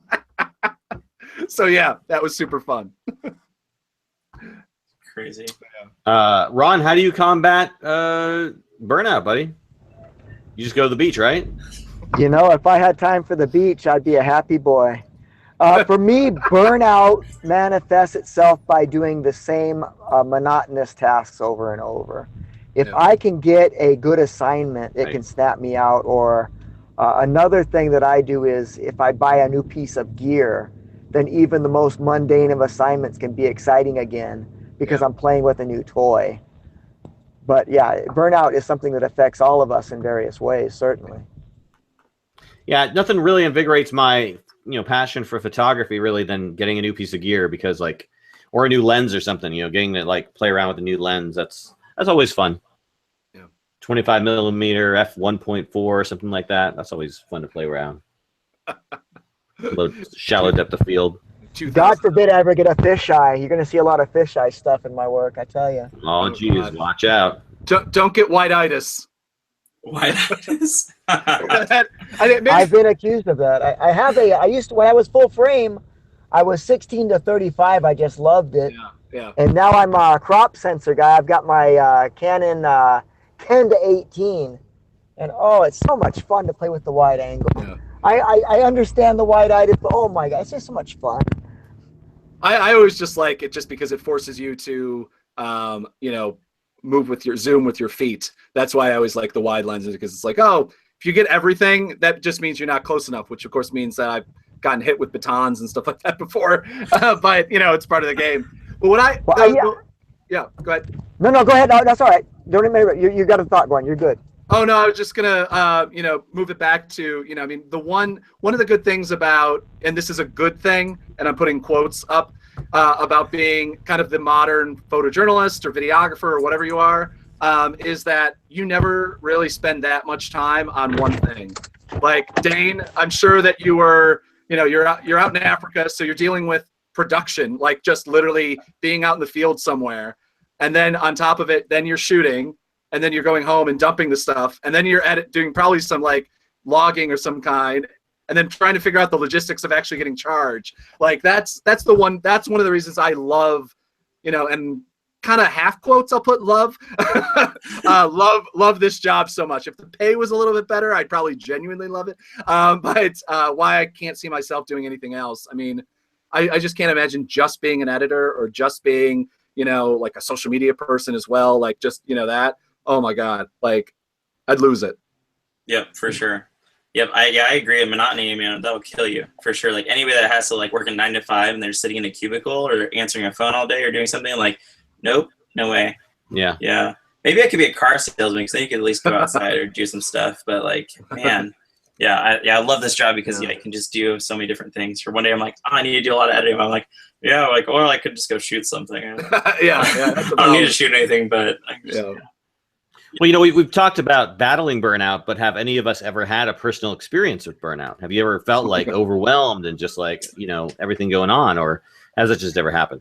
So that was super fun. Crazy. Ron, how do you combat burnout, buddy? You just go to the beach, right? If I had time for the beach, I'd be a happy boy. For me, burnout manifests itself by doing the same monotonous tasks over and over. If I can get a good assignment, it can snap me out. Or another thing that I do is if I buy a new piece of gear, then even the most mundane of assignments can be exciting again because I'm playing with a new toy. But burnout is something that affects all of us in various ways, certainly. Yeah, nothing really invigorates my passion for photography really than getting a new piece of gear because or a new lens or something. Getting to play around with a new lens. That's always fun. Yeah, 25mm f1.4 or something like that. That's always fun to play around. Low shallow depth of field. God forbid I ever get a fisheye. You're going to see a lot of fisheye stuff in my work, I tell you. Oh, geez, watch out. Don't get white-itis. White-itis? I've been accused of that. I used to, when I was full frame, I was 16 to 35. I just loved it. Yeah. And now I'm a crop sensor guy. I've got my Canon 10 to 18. And oh, it's so much fun to play with the wide angle. Yeah. I understand the wide-itis, but oh my God, it's just so much fun. I always just like it just because it forces you to, move with your zoom with your feet. That's why I always like the wide lenses, because it's like, oh, if you get everything, that just means you're not close enough, which of course means that I've gotten hit with batons and stuff like that before. But it's part of the game. But yeah, go ahead. No, go ahead. No, that's all right. Don't remember. You got a thought going. You're good. Oh no, I was just gonna move it back to the one of the good things about, and this is a good thing, and I'm putting quotes up about being kind of the modern photojournalist or videographer or whatever you are, is that you never really spend that much time on one thing. Like Dane, I'm sure that you were, you're out in Africa, so you're dealing with production, like just literally being out in the field somewhere, and then on top of it, then you're shooting. And then you're going home and dumping the stuff, and then you're doing probably some like logging or some kind, and then trying to figure out the logistics of actually getting charged. Like that's one of the reasons I love, and kind of half quotes I'll put love this job so much. If the pay was a little bit better, I'd probably genuinely love it. But why I can't see myself doing anything else. I mean, I just can't imagine just being an editor or just being like a social media person as well. Like just that. Oh my God, like I'd lose it. Yep, for sure. Yep, I agree. Monotony, that'll kill you for sure. Like anybody that has to like work a 9 to 5 and they're sitting in a cubicle or answering a phone all day or doing something, like, nope, no way. Yeah. Yeah. Maybe I could be a car salesman because then you could at least go outside or do some stuff. But like, man, I love this job because I can just do so many different things. For one day I'm like, I need to do a lot of editing. I'm like, or I could just go shoot something. I don't need to shoot anything, but I just, Well, we've talked about battling burnout, but have any of us ever had a personal experience with burnout? Have you ever felt like overwhelmed and just like, everything going on, or has it just never happened?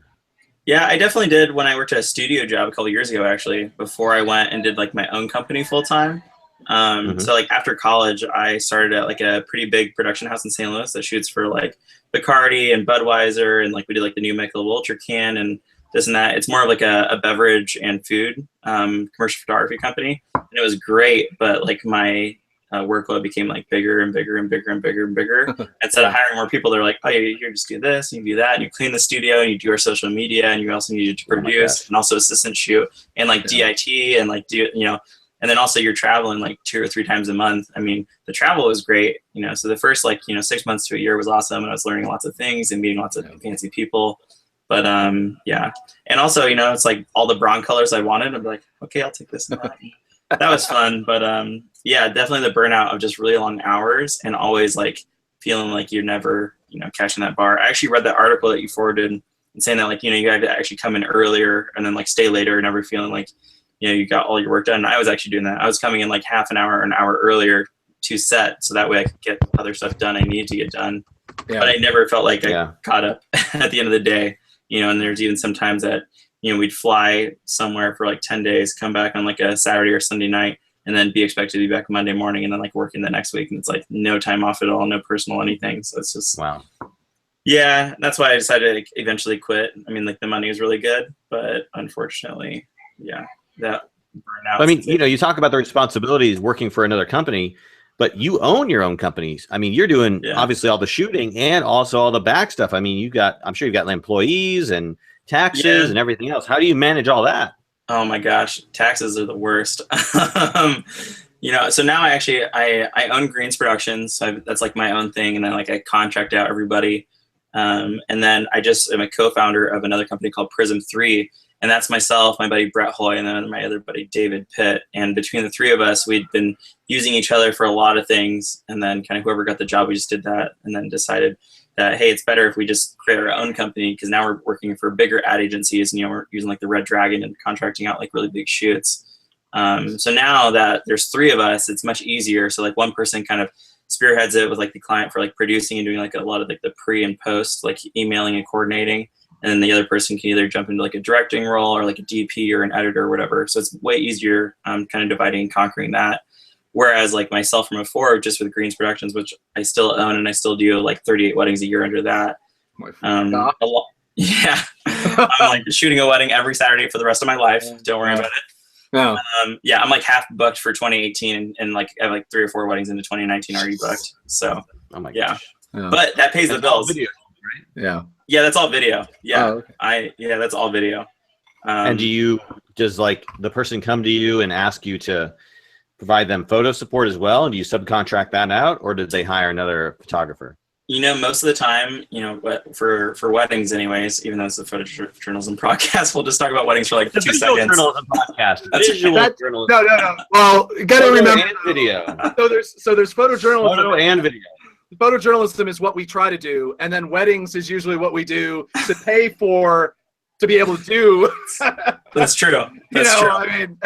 Yeah, I definitely did when I worked at a studio job a couple of years ago, actually, before I went and did like my own company full time. So like after college, I started at like a pretty big production house in St. Louis that shoots for like Bacardi and Budweiser, and like we did like the new Michelob Ultra can and this and that. It's more of like a beverage and food commercial photography company, and it was great. But like my workload became like bigger and bigger and bigger and bigger and bigger. Instead of hiring more people, they're like, oh, you just do this, and you do that, and you clean the studio, and you do our social media, and you also need to produce and also assistant shoot and like DIT and like and then also you're traveling like 2 or 3 times a month. I mean, the travel was great, so the first 6 months to a year was awesome, and I was learning lots of things and meeting lots of fancy people. But and also it's like all the brown colors I wanted. I'm like, okay, I'll take this and that. That was fun. But definitely the burnout of just really long hours and always like feeling like you're never catching that bar. I actually read that article that you forwarded and saying that like you had to actually come in earlier and then like stay later and never feeling like you got all your work done. And I was actually doing that. I was coming in like half an hour or an hour earlier to set, so that way I could get other stuff done I needed to get done. But I never felt like I caught up at the end of the day. And there's even sometimes that, we'd fly somewhere for like 10 days, come back on like a Saturday or Sunday night, and then be expected to be back Monday morning and then like working the next week. And it's like no time off at all, no personal anything. So it's just, wow. Yeah, that's why I decided to eventually quit. I mean, like the money was really good, but unfortunately, that burnout. I mean, you talk about the responsibilities working for another company, but you own your own companies. I mean, you're doing obviously all the shooting and also all the back stuff. I mean, I'm sure you've got employees and taxes and everything else. How do you manage all that? Oh my gosh, taxes are the worst. So now I own Greens Productions. So that's like my own thing. And then like I contract out everybody. And then I just am a co-founder of another company called Prism 3. And that's myself, my buddy Brett Hoy, and then my other buddy David Pitt. And between the three of us, we'd been using each other for a lot of things. And then kind of whoever got the job, we just did that. And then decided that, hey, it's better if we just create our own company, because now we're working for bigger ad agencies. And, we're using like the Red Dragon and contracting out like really big shoots. So now that there's 3 of us, it's much easier. So like one person kind of spearheads it with like the client for like producing and doing like a lot of like the pre and post, like emailing and coordinating. And then the other person can either jump into like a directing role or like a DP or an editor or whatever. So it's way easier kind of dividing and conquering that. Whereas like myself from before, just with Greens Productions, which I still own and I still do like 38 weddings a year under that. A lot, yeah. I'm like shooting a wedding every Saturday for the rest of my life. Don't worry about it. No. Yeah, I'm like half booked for 2018 and like I have like 3 or 4 weddings into 2019 already booked. So Yeah. But that pays the bills. Video, right? Yeah. Yeah, that's all video. Yeah. Oh, okay. That's all video. And does like the person come to you and ask you to provide them photo support as well? And do you subcontract that out, or did they hire another photographer? You know, most of the time, you know, for weddings anyways, even though it's a photojournalism podcast, we'll just talk about weddings for like 2 seconds. Journalism podcast. Journalism. No. Well, you got to remember. And video. So there's photojournalism. Photo and video. Photojournalism is what we try to do, and then weddings is usually what we do to pay for to be able to do. That's true. That's true. I mean,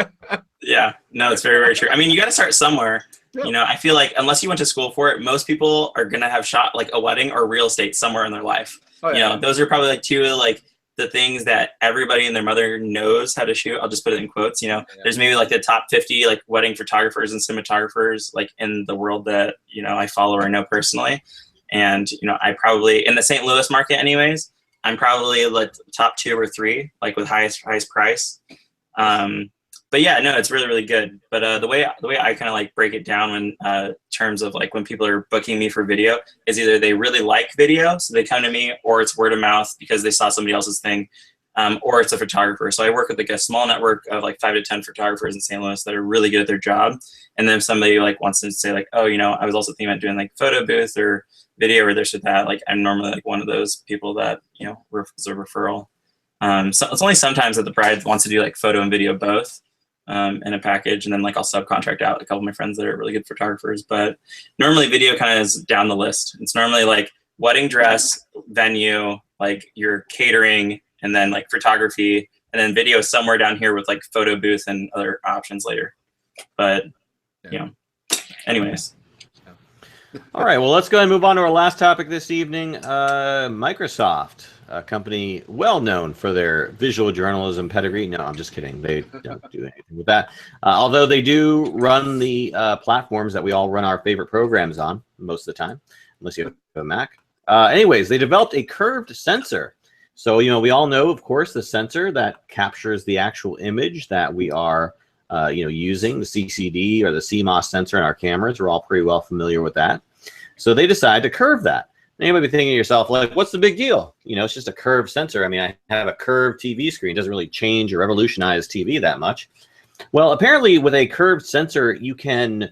yeah, no, it's very, very true. I mean, you got to start somewhere. Yeah. You know, I feel like unless you went to school for it, most people are gonna have shot like a wedding or real estate somewhere in their life. Oh, yeah. You know, those are probably like 2 of like the things that everybody and their mother knows how to shoot. I'll just put it in quotes. You know, there's maybe like the top 50 like wedding photographers and cinematographers like in the world that, you know, I follow or know personally. And, you know, I probably in the St. Louis market anyways, I'm probably like top 2 or 3, like with highest price. But yeah, no, it's really, really good. But the way I kind of like break it down in terms of like when people are booking me for video is either they really like video, so they come to me, or it's word of mouth because they saw somebody else's thing, or it's a photographer. So I work with like a small network of like 5 to 10 photographers in St. Louis that are really good at their job. And then if somebody like wants to say like, oh, you know, I was also thinking about doing like photo booth or video or this or that, like I'm normally like one of those people that, you know, is a referral. So it's only sometimes that the bride wants to do like photo and video both. In a package, and then like I'll subcontract out a couple of my friends that are really good photographers. But normally video kind of is down the list. It's normally like wedding dress, venue, like your catering, and then like photography, and then video somewhere down here with like photo booth and other options later. But you know, anyways. All right, well, let's go ahead and move on to our last topic this evening. Microsoft, a company well known for their visual journalism pedigree. No, I'm just kidding. They don't do anything with that. Although they do run the platforms that we all run our favorite programs on most of the time, unless you have a Mac. Anyways, they developed a curved sensor. So, you know, we all know, of course, the sensor that captures the actual image that we are using, the CCD or the CMOS sensor in our cameras. We're all pretty well familiar with that. So they decide to curve that. Now you might be thinking to yourself, like, what's the big deal? You know, it's just a curved sensor. I mean, I have a curved TV screen. It doesn't really change or revolutionize TV that much. Well, apparently with a curved sensor, you can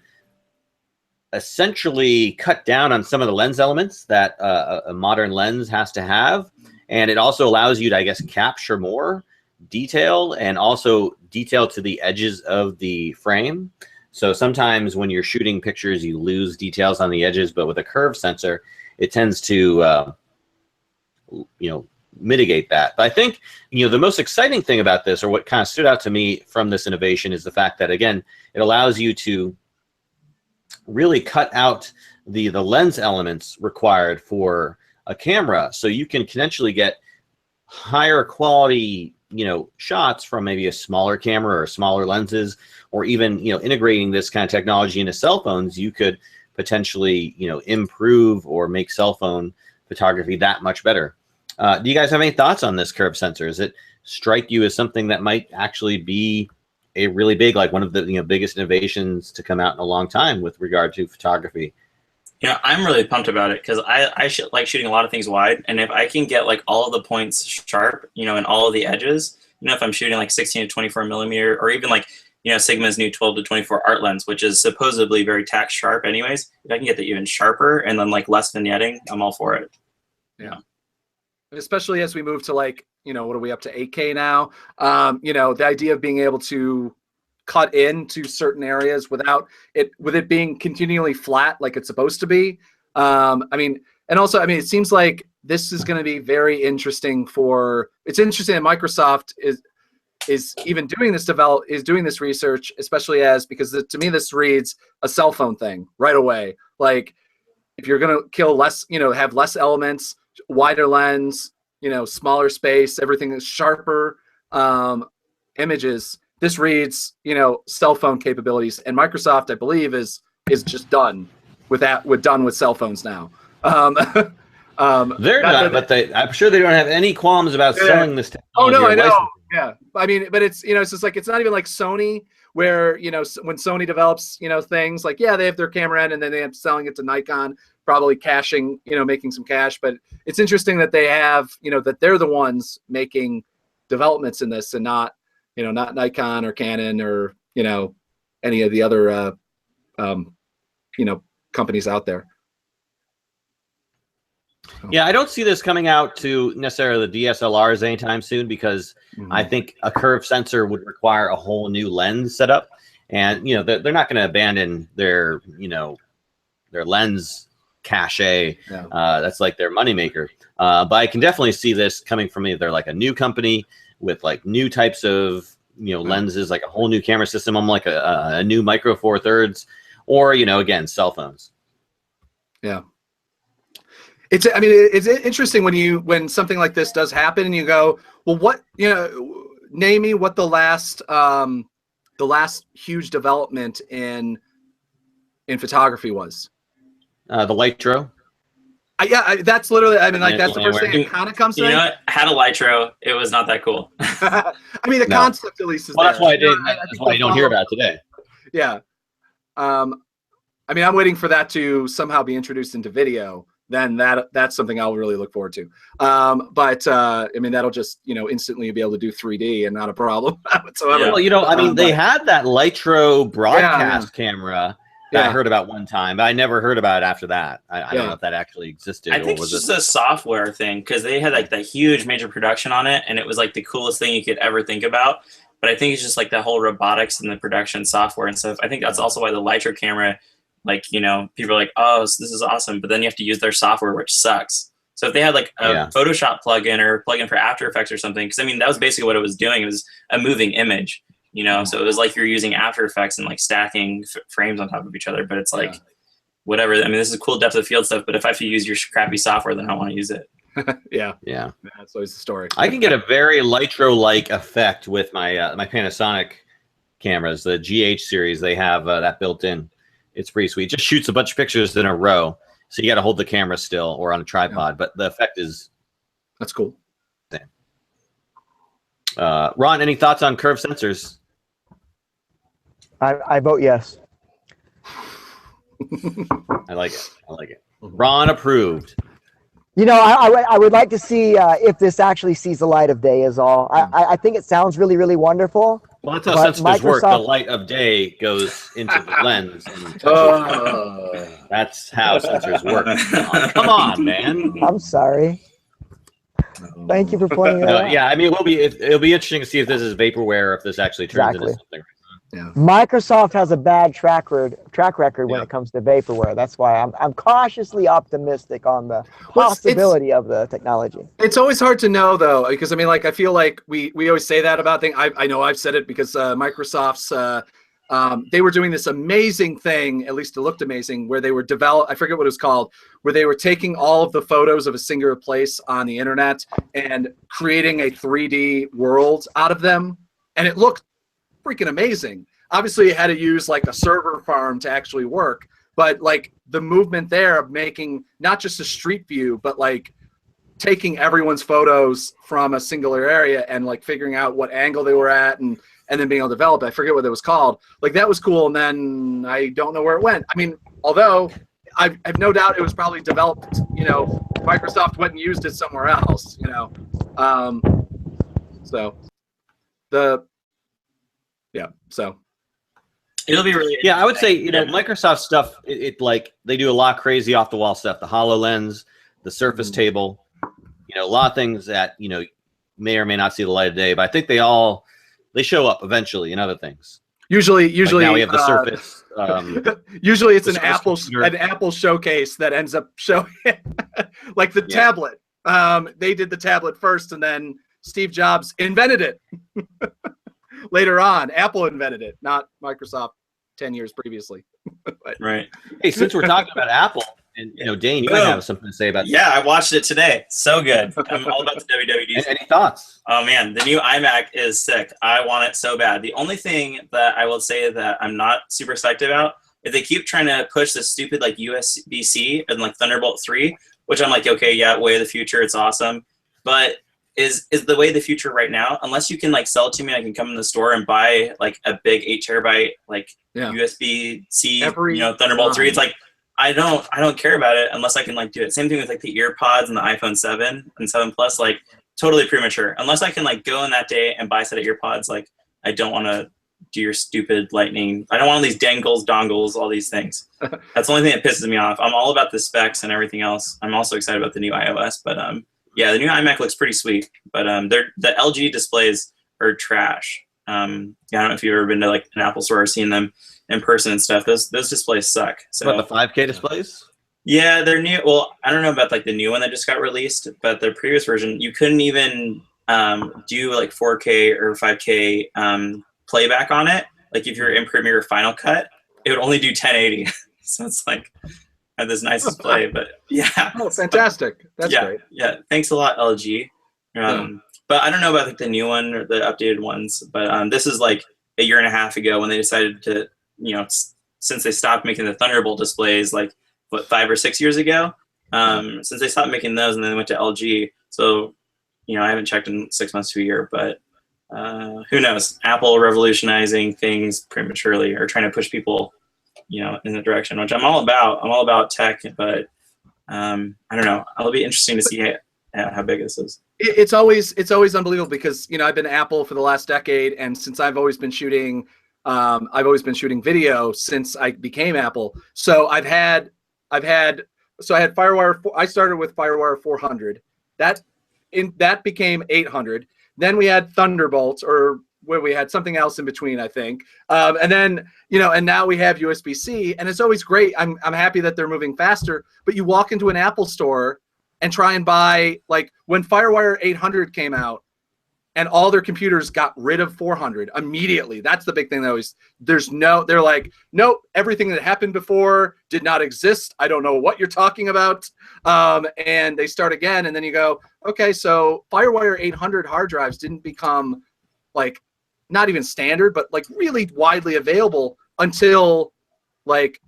essentially cut down on some of the lens elements that a modern lens has to have. And it also allows you to, I guess, capture more detail and also detail to the edges of the frame. So sometimes when you're shooting pictures, you lose details on the edges, but with a curved sensor, it tends to, mitigate that. But I think, the most exciting thing about this, or what kind of stood out to me from this innovation, is the fact that, again, it allows you to really cut out the lens elements required for a camera. So you can potentially get higher quality, shots from maybe a smaller camera or smaller lenses, or even, integrating this kind of technology into cell phones. You could potentially, improve or make cell phone photography that much better. Do you guys have any thoughts on this curved sensor? Does it strike you as something that might actually be a really big, like one of the biggest innovations to come out in a long time with regard to photography? I'm really pumped about it because I like shooting a lot of things wide, and if I can get like all of the points sharp, and all of the edges, if I'm shooting like 16 to 24 millimeter, or even like Sigma's new 12 to 24 art lens, which is supposedly very tack sharp anyways, if I can get that even sharper and then like less vignetting, I'm all for it. Yeah. Especially as we move to like, what are we up to 8K now? The idea of being able to cut into certain areas with it being continually flat like it's supposed to be. It seems like this is going to be very interesting it's interesting that Microsoft is even doing this research, especially because to me this reads a cell phone thing right away. Like if you're going to kill less, have less elements, wider lens, smaller space, everything is sharper images. This reads, cell phone capabilities, and Microsoft, I believe, is just done with that. Done with cell phones now. They're not, but I'm sure they don't have any qualms about selling this technology. Oh no, I know. licensing. Yeah, I mean, but it's it's just like, it's not even like Sony, where when Sony develops things, like, yeah, they have their camera end and then they end up selling it to Nikon, probably cashing, making some cash. But it's interesting that they have, that they're the ones making developments in this, and not not Nikon or Canon or any of the other companies out there. Yeah, I don't see this coming out to necessarily the DSLRs anytime soon, because I think a curve sensor would require a whole new lens setup, and they're not going to abandon their their lens cache. Yeah. That's like their moneymaker. But I can definitely see this coming from either like a new company with like new types of lenses, like a whole new camera system, on like a new micro four thirds, or again, cell phones. Yeah. It's interesting when something like this does happen and you go, well, what, name me what the last huge development in photography was. The Lytro. That's literally, that's the first thing that kind of comes to me. I had a Lytro. It was not that cool. The concept at least is there. That's why that's why you don't hear about it today. Yeah. I'm waiting for that to somehow be introduced into video. Then that's something I'll really look forward to. But that'll just instantly be able to do 3D and not a problem whatsoever. Yeah. Well, they had that Lytro broadcast camera that I heard about one time, but I never heard about it after that. I don't know if that actually existed. I think it's just a software thing, because they had like that huge major production on it, and it was like the coolest thing you could ever think about. But I think it's just like the whole robotics and the production software and stuff. I think that's also why the Lytro camera, like, people are like, oh, this is awesome, but then you have to use their software, which sucks. So if they had like a Photoshop plugin or plugin for After Effects or something, because that was basically what it was doing. It was a moving image, so it was like you're using After Effects and like stacking frames on top of each other. But it's like, whatever. This is cool depth of field stuff, but if I have to use your crappy software, then I don't want to use it. Yeah. That's always the story. I can get a very Lytro-like effect with my my Panasonic cameras, the GH series. They have that built in. It's pretty sweet. Just shoots a bunch of pictures in a row, so you got to hold the camera still or on a tripod. But the effect is that's cool. Ron, any thoughts on curve sensors? I vote yes. I like it. Ron approved. I would like to see if this actually sees the light of day is all. I think it sounds really, really wonderful. Well, that's how sensors work. The light of day goes into the lens. And that's how sensors work. Come on, man. I'm sorry. Thank you for pointing that out. Yeah, it'll be interesting to see if this is vaporware or if this actually turns into something. Yeah. Microsoft has a bad track record when it comes to vaporware. That's why I'm cautiously optimistic on the possibility of the technology. It's always hard to know, though, because I feel like we always say that about things. I know I've said it because Microsoft's they were doing this amazing thing, at least it looked amazing, where they were I forget what it was called, where they were taking all of the photos of a singular place on the internet and creating a 3D world out of them, and it looked freaking amazing. Obviously, it had to use like a server farm to actually work, but like the movement there of making not just a street view, but like taking everyone's photos from a singular area and like figuring out what angle they were at and then being able to develop it. I forget what it was called. Like that was cool, and then I don't know where it went. Although I have no doubt it was probably developed. Microsoft went and used it somewhere else. So it'll be really I would say Microsoft stuff. It like they do a lot of crazy off the wall stuff. The HoloLens, the Surface Table, a lot of things that may or may not see the light of day. But I think they show up eventually in other things. Usually like now we have the Surface. Usually it's an Apple showcase that ends up showing like the tablet. They did the tablet first, and then Steve Jobs invented it. Later on, Apple invented it, not Microsoft 10 years previously. Right. Hey, since we're talking about Apple, And Dane, you might have something to say about Yeah, I watched it today. So good. I'm all about the WWDC. Any thoughts? Oh man, the new iMac is sick. I want it so bad. The only thing that I will say that I'm not super psyched about is they keep trying to push this stupid like USB-C and like Thunderbolt 3, which I'm like, okay, yeah, way of the future, it's awesome. But is the way of the future right now, unless you can like sell it to me, I can come in the store and buy like a big 8 terabyte like USB-C, Thunderbolt 3. It's like I don't care about it unless I can like do it. Same thing with like the EarPods and the iPhone 7 and 7 Plus, like totally premature. Unless I can like go in that day and buy a set of EarPods, like I don't want to do your stupid lightning. I don't want all these dongles, all these things. That's the only thing that pisses me off. I'm all about the specs and everything else. I'm also excited about the new iOS, but yeah, the new iMac looks pretty sweet. But the LG displays are trash. I don't know if you've ever been to like an Apple store or seen them in person and stuff. Those displays suck. So about the 5K displays? Yeah, they're new. Well, I don't know about like the new one that just got released, but the previous version, you couldn't even do like 4K or 5K playback on it. Like if you're in Premiere Final Cut, it would only do 1080. So it's like had this nice display, but yeah. Oh, fantastic! That's great. Yeah, thanks a lot, LG. But I don't know about like the new one or the updated ones. But this is like a year and a half ago when they decided to, since they stopped making the Thunderbolt displays, like what 5 or 6 years ago. Since they stopped making those and then they went to LG. So, I haven't checked in 6 months to a year, but who knows? Apple revolutionizing things prematurely or trying to push people, in the direction, which I'm all about. I'm all about tech, but I don't know. It'll be interesting to see how big this is. It's always unbelievable because I've been Apple for the last decade, and since I've always been shooting video since I became Apple. So I had FireWire. I started with FireWire 400. That became 800. Then we had Thunderbolts, or where we had something else in between, I think. And then, and now we have USB-C, and it's always great. I'm happy that they're moving faster, but you walk into an Apple store and try and buy, like when FireWire 800 came out and all their computers got rid of 400 immediately. That's the big thing. They're like, nope, everything that happened before did not exist. I don't know what you're talking about. And they start again, and then you go, okay, so FireWire 800 hard drives didn't become like, not even standard, but like really widely available until like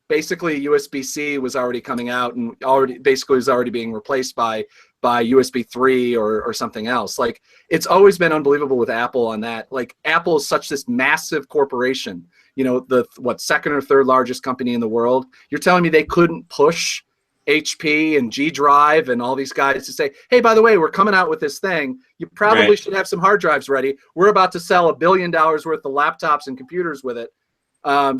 basically USB-C was already coming out and was already being replaced by USB 3 or something else. Like it's always been unbelievable with Apple on that. Like Apple is such this massive corporation, the second or third largest company in the world. You're telling me they couldn't push HP and G Drive and all these guys to say, hey, by the way, we're coming out with this thing. You probably should have some hard drives ready. We're about to sell $1 billion worth of laptops and computers with it.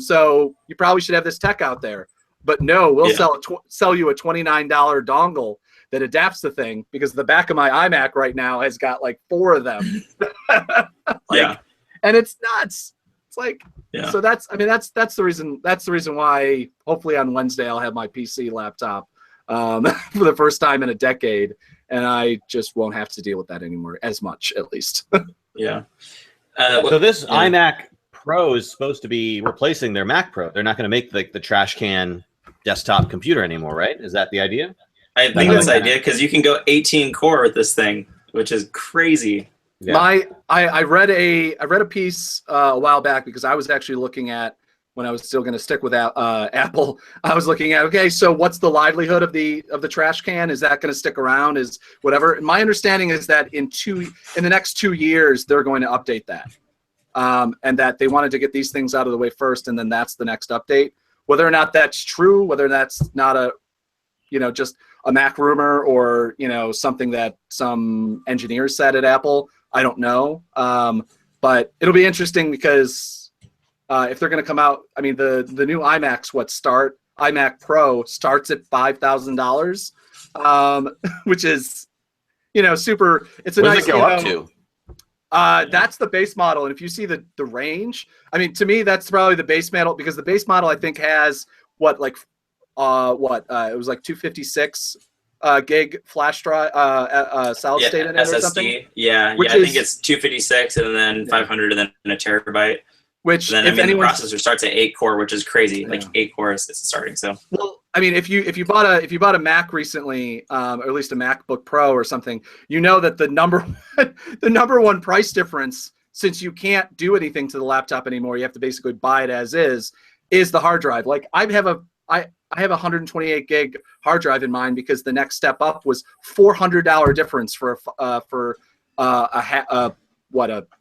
So you probably should have this tech out there. But no, we'll sell you a $29 dongle that adapts the thing, because the back of my iMac right now has got like 4 of them. And it's nuts. It's like, so that's the reason. That's the reason why hopefully on Wednesday I'll have my PC laptop for the first time in a decade, and I just won't have to deal with that anymore as much, at least. So this iMac Pro is supposed to be replacing their Mac Pro. They're not going to make the trash can desktop computer anymore, right? Is that the idea? I think that's the idea, because you can go 18 core with this thing, which is crazy. Yeah. I read a piece a while back, because I was actually looking at, when I was still going to stick with Apple, I was looking at, okay, so what's the livelihood of the trash can? Is that going to stick around? Is whatever? And my understanding is that in the next 2 years they're going to update that, and that they wanted to get these things out of the way first, and then that's the next update. Whether or not that's true, whether that's not just a Mac rumor or something that some engineers said at Apple, I don't know. But it'll be interesting, because if they're going to come out, I mean, the new iMacs, iMac Pro starts at $5,000, which is, super. It's a nice. What does it go up to? That's the base model, and if you see the range, I mean, to me, that's probably the base model, because the base model I think has it was like 256 gig flash drive, solid state in it SSD. or something. I think it's 256 and then 500 and then a terabyte. Which, And then if the anyone, processor starts at 8 core, which is crazy. Yeah. Like 8 cores it's starting. So well, I mean, if you bought a Mac recently, or at least a MacBook Pro or something, you know that the number one price difference, since you can't do anything to the laptop anymore, you have to basically buy it as is the hard drive. Like I have a 128 gig hard drive in mine because the next step up was $400 difference for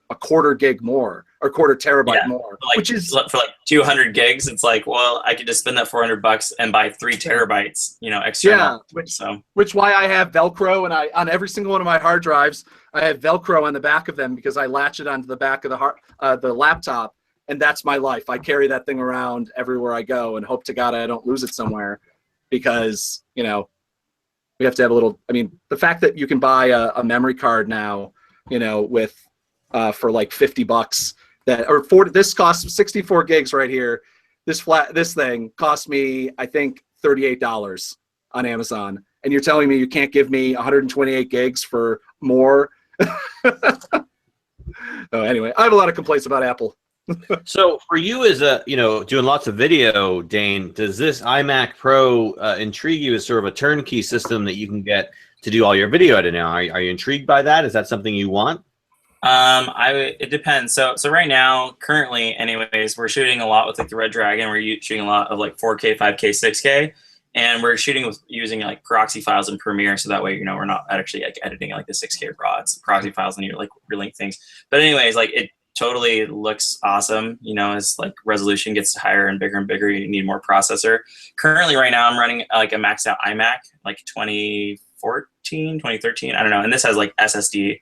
a quarter gig more or quarter terabyte more, like, which is for like 200 gigs. It's like, well, I could just spend that $400 and buy 3 terabytes, external. Yeah, which why I have Velcro, and on every single one of my hard drives, I have Velcro on the back of them because I latch it onto the back of the laptop, and that's my life. I carry that thing around everywhere I go and hope to God I don't lose it somewhere, because we have to have a little. I mean, the fact that you can buy a memory card now, with for like $50 this costs 64 gigs right here. This thing cost me, I think, $38 on Amazon, and you're telling me you can't give me 128 gigs for more? Oh, anyway, I have a lot of complaints about Apple. So for you, as doing lots of video, Dane, does this iMac Pro intrigue you as sort of a turnkey system that you can get to do all your video editing? Are you intrigued by that? Is that something you want? It depends. So right now, currently, anyways, we're shooting a lot with like the Red Dragon. We're shooting a lot of like 4K, 5K, 6K, and we're shooting using like proxy files in Premiere. So that way, we're not actually like editing like the 6K raw. It's proxy files, and you like relink things. But anyways, like it totally looks awesome. As like resolution gets higher and bigger, you need more processor. Currently, right now, I'm running like a maxed out iMac, like 2014, 2013, I don't know. And this has like SSD.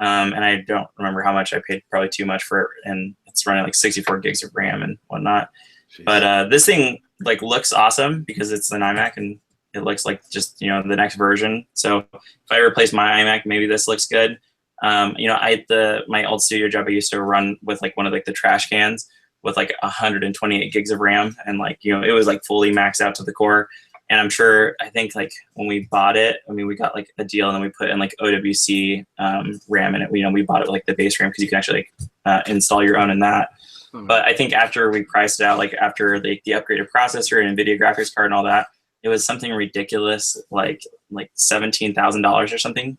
And I don't remember how much I paid, probably too much for it, and it's running like 64 gigs of RAM and whatnot. Jeez. But this thing like looks awesome because it's an iMac and it looks like just the next version. So if I replace my iMac, maybe this looks good. My old studio job, I used to run with like one of like the trash cans with like 128 gigs of RAM, and like it was like fully maxed out to the core. And I think like when we bought it, we got like a deal, and then we put in like OWC RAM in it. We bought it with like the base RAM because you can actually install your own in that. But I think after we priced it out, like after the upgraded processor and NVIDIA graphics card and all that, it was something ridiculous, like $17,000 or something.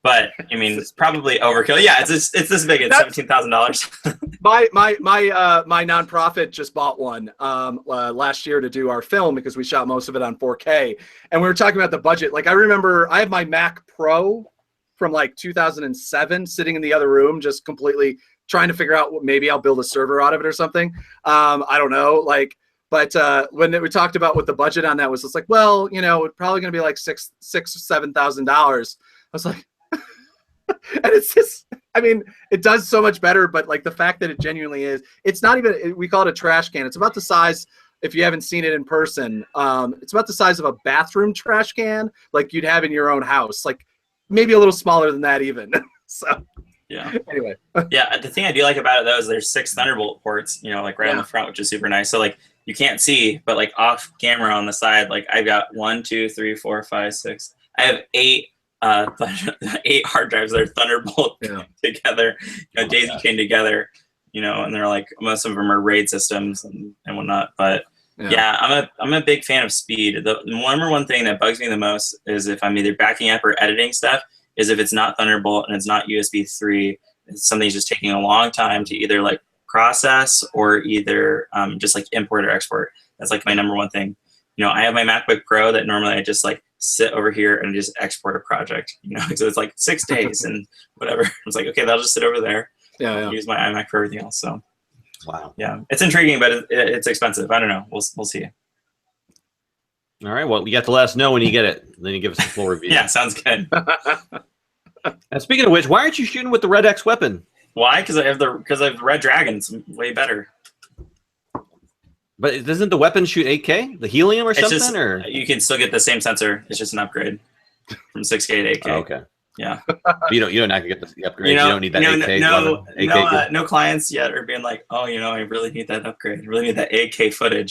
But it's probably overkill. Yeah, it's this big. It's $17,000. My nonprofit just bought one last year to do our film because we shot most of it on 4K, and we were talking about the budget. Like I remember, I have my Mac Pro from like 2007 sitting in the other room, just completely trying to figure out what, maybe I'll build a server out of it or something. I don't know. Like, but when we talked about what the budget on that was, it's like, well, it's probably going to be like $7,000. I was like. And it's just, it does so much better, but like the fact that it genuinely is, it's not even, we call it a trash can. It's about the size, if you haven't seen it in person, it's about the size of a bathroom trash can, like you'd have in your own house, like maybe a little smaller than that even. So yeah. Anyway. Yeah, the thing I do like about it though is there's 6 Thunderbolt ports, like right on the front, which is super nice. So like you can't see, but like off camera on the side, like I've got 1, 2, 3, 4, 5, 6. I have 8 hard drives that are Thunderbolt together, daisy chained together, and they're like, most of them are RAID systems and whatnot. But yeah, I'm a big fan of speed. The number one thing that bugs me the most is if I'm either backing up or editing stuff, is if it's not Thunderbolt and it's not USB 3, something's just taking a long time to either like process or either just like import or export. That's like my number one thing. I have my MacBook Pro that normally I just like sit over here and just export a project, so it's like 6 days and whatever. I was like, okay, that'll just sit over there. Yeah. Use my iMac for everything else. So, wow. Yeah, it's intriguing, but it's expensive. I don't know. We'll see. All right. Well, you have to let us know when you get it. Then you give us a full review. Yeah, sounds good. And speaking of which, why aren't you shooting with the Red X weapon? Why? Because I have the Red Dragon. It's way better. But doesn't the weapon shoot 8K? The helium or something? Just, or you can still get the same sensor. It's just an upgrade from 6K to 8K. Oh, okay. Yeah. You don't have to get the upgrade. You don't need that 8K. No clients yet are being like, oh, I really need that upgrade. I really need that 8K footage.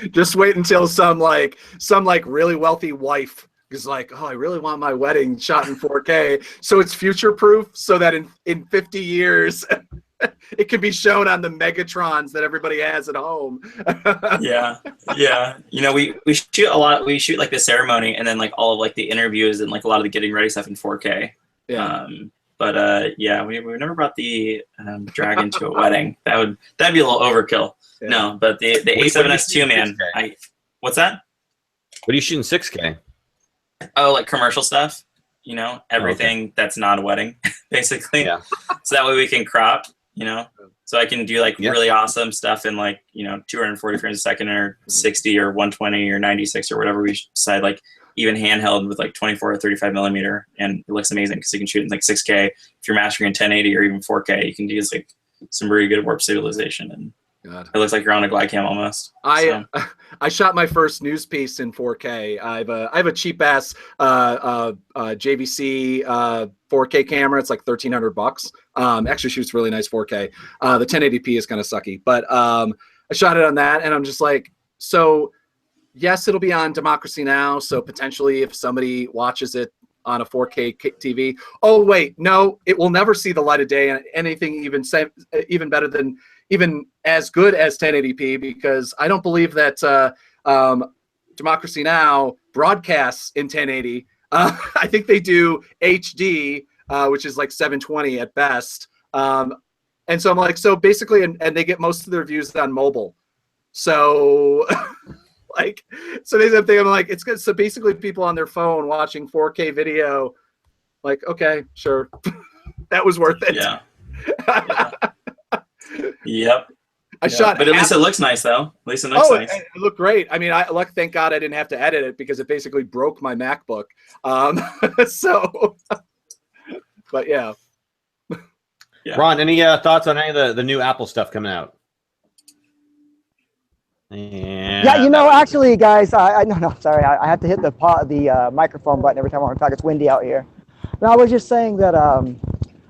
Just wait until some really wealthy wife is like, oh, I really want my wedding shot in 4K, so it's future proof, so that in 50 years it can be shown on the Megatrons that everybody has at home. Yeah. You know, we shoot a lot. We shoot like the ceremony and then like all of like the interviews and like a lot of the getting ready stuff in 4K. Yeah. Yeah, we never brought the dragon to a wedding. That'd be a little overkill. Yeah. No, but the A7S2, man. What's that? What are you shooting 6K? Oh, like commercial stuff. You know, everything that's not a wedding, basically. Yeah. So that way we can crop. You know, so I can do like really awesome stuff in like 240 frames a second or 60 or 120 or 96 or whatever we decide. Like even handheld with like 24 or 35 millimeter, and it looks amazing because you can shoot in like 6K. If you're mastering in 1080 or even 4K, you can use like some really good warp stabilization, and it looks like you're on a glide cam almost. I shot my first news piece in 4K. I have a cheap ass JVC 4K camera. It's like $1,300. Actually shoots really nice 4K. The 1080p is kind of sucky, but I shot it on that, and I'm just like, so yes, it'll be on Democracy Now! So potentially if somebody watches it on a 4K TV, oh wait, no, it will never see the light of day, and anything even better than, even as good as 1080p, because I don't believe that Democracy Now! Broadcasts in 1080. I think they do HD, which is like 720 at best. And so I'm like, so basically, and they get most of their views on mobile. So like, so there's that thing. I'm like, it's good. So basically people on their phone watching 4K video, like, okay, sure. That was worth it. Yeah. Yep. I shot, but at least it looks nice, though. At least it looks nice. It looked great. I mean, thank God I didn't have to edit it because it basically broke my MacBook. So, but yeah. Ron, any thoughts on any of the new Apple stuff coming out? Yeah, actually, guys, sorry, I have to hit the microphone button every time I want to talk. It's windy out here. No, I was just saying that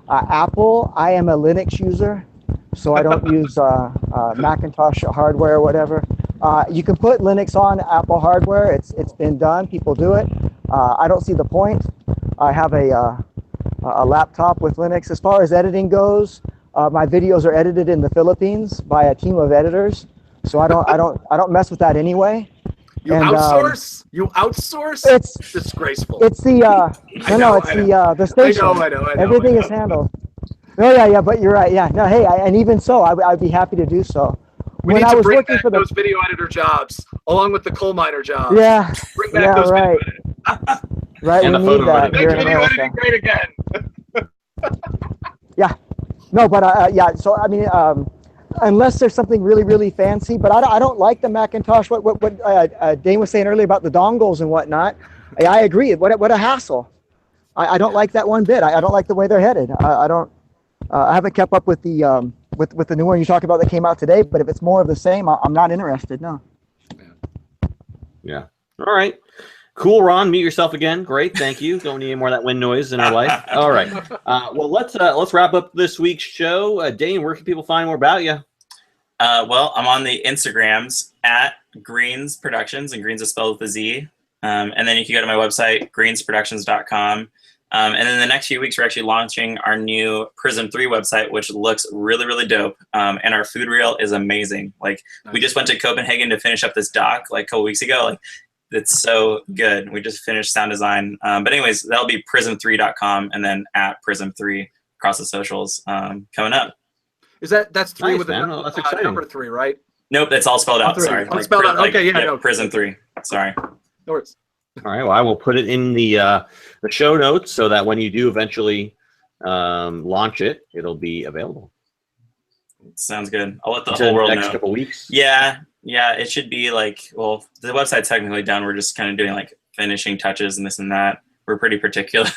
Apple, I am a Linux user, so I don't use Macintosh hardware or whatever. You can put Linux on Apple hardware. It's been done. People do it. I don't see the point. I have a laptop with Linux. As far as editing goes, my videos are edited in the Philippines by a team of editors. So I don't mess with that anyway. You outsource? You outsource? It's disgraceful. It's the the station. I know. Everything is handled. Oh yeah, but you're right. Yeah, no, hey, and even so, I'd be happy to do so. We need to bring back those video editor jobs, along with the coal miner jobs. Yeah, bring back those right. Right, and we need that. Make video editing great again. Yeah, no, but yeah. So I mean, unless there's something really, really fancy, but I don't like the Macintosh. What Dane was saying earlier about the dongles and whatnot. I agree. What a hassle. I don't like that one bit. I don't like the way they're headed. I haven't kept up with the with the new one you talked about that came out today. But if it's more of the same, I'm not interested. No. Yeah. All right. Cool, Ron. Meet yourself again. Great. Thank you. Don't need any more of that wind noise in our life. All right. Well, let's wrap up this week's show. Dane, where can people find more about you? Well, I'm on the Instagrams at Greens Productions, and Greens is spelled with a Z. And then you can go to my website, greensproductions.com. And then the next few weeks, we're actually launching our new Prism 3 website, which looks really, really dope. And our food reel is amazing. Like, we just went to Copenhagen to finish up this doc like a couple weeks ago. Like, it's so good. We just finished sound design. But anyways, that'll be prism3.com and then at prism3 across the socials coming up. That's 3 nice, with that's a number 3, right? Nope, that's all spelled out. 3. Sorry. Like, spelled out. Okay, yeah, no. Prism 3. Sorry. No worries. All right. Well, I will put it in the show notes so that when you do eventually launch it, it'll be available. Sounds good. I'll let the whole world know. Next couple weeks. Yeah, it should be like, well, the website's technically done. We're just kind of doing like finishing touches and this and that. We're pretty particular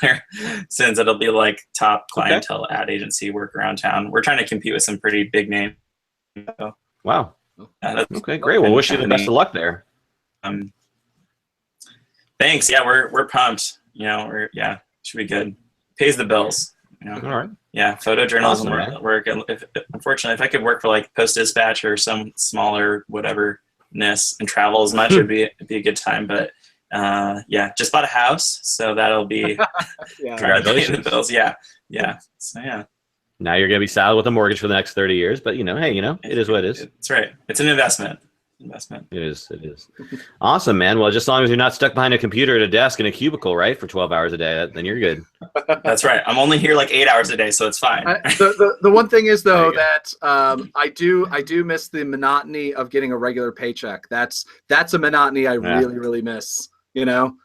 since it'll be like top clientele ad agency work around town. We're trying to compete with some pretty big names. So, wow. Okay, great. Well, wish you the best of luck there. Thanks. Yeah, we're pumped. Should be good. Pays the bills. All right. Yeah, photojournalism work. Unfortunately, if I could work for like Post Dispatch or some smaller whateverness and travel as much, it'd be a good time. But just bought a house, so that'll be congratulations. The bills. Yeah. So yeah. Now you're going to be saddled with a mortgage for the next 30 years, but hey, it is what it is. That's right. It's an investment. It is. Awesome, man. Well, just as long as you're not stuck behind a computer at a desk in a cubicle, right, for 12 hours a day, then you're good. That's right. I'm only here like 8 hours a day, so it's fine. The one thing is though that I do miss the monotony of getting a regular paycheck. That's a monotony I really miss. You don't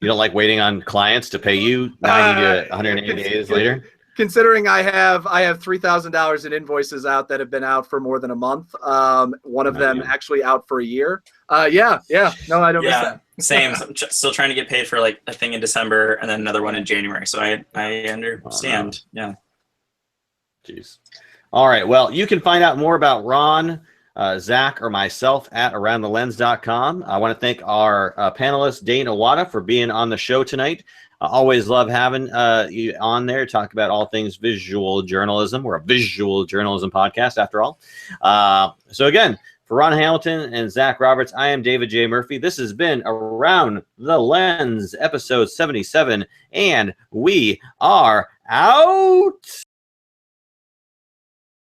like waiting on clients to pay you 90 to 180 days later? Considering I have $3,000 in invoices out that have been out for more than a month. One of them actually out for a year. No, I don't miss that. Same. I'm still trying to get paid for like a thing in December and then another one in January. So I understand. Yeah. Jeez. All right. Well, you can find out more about Ron, Zach, or myself at aroundthelens.com. I want to thank our panelist, Dane Iwata, for being on the show tonight. I always love having you on there to talk about all things visual journalism. We're a visual journalism podcast, after all. So again, for Ron Hamilton and Zach Roberts, I am David J. Murphy. This has been Around the Lens, episode 77, and we are out.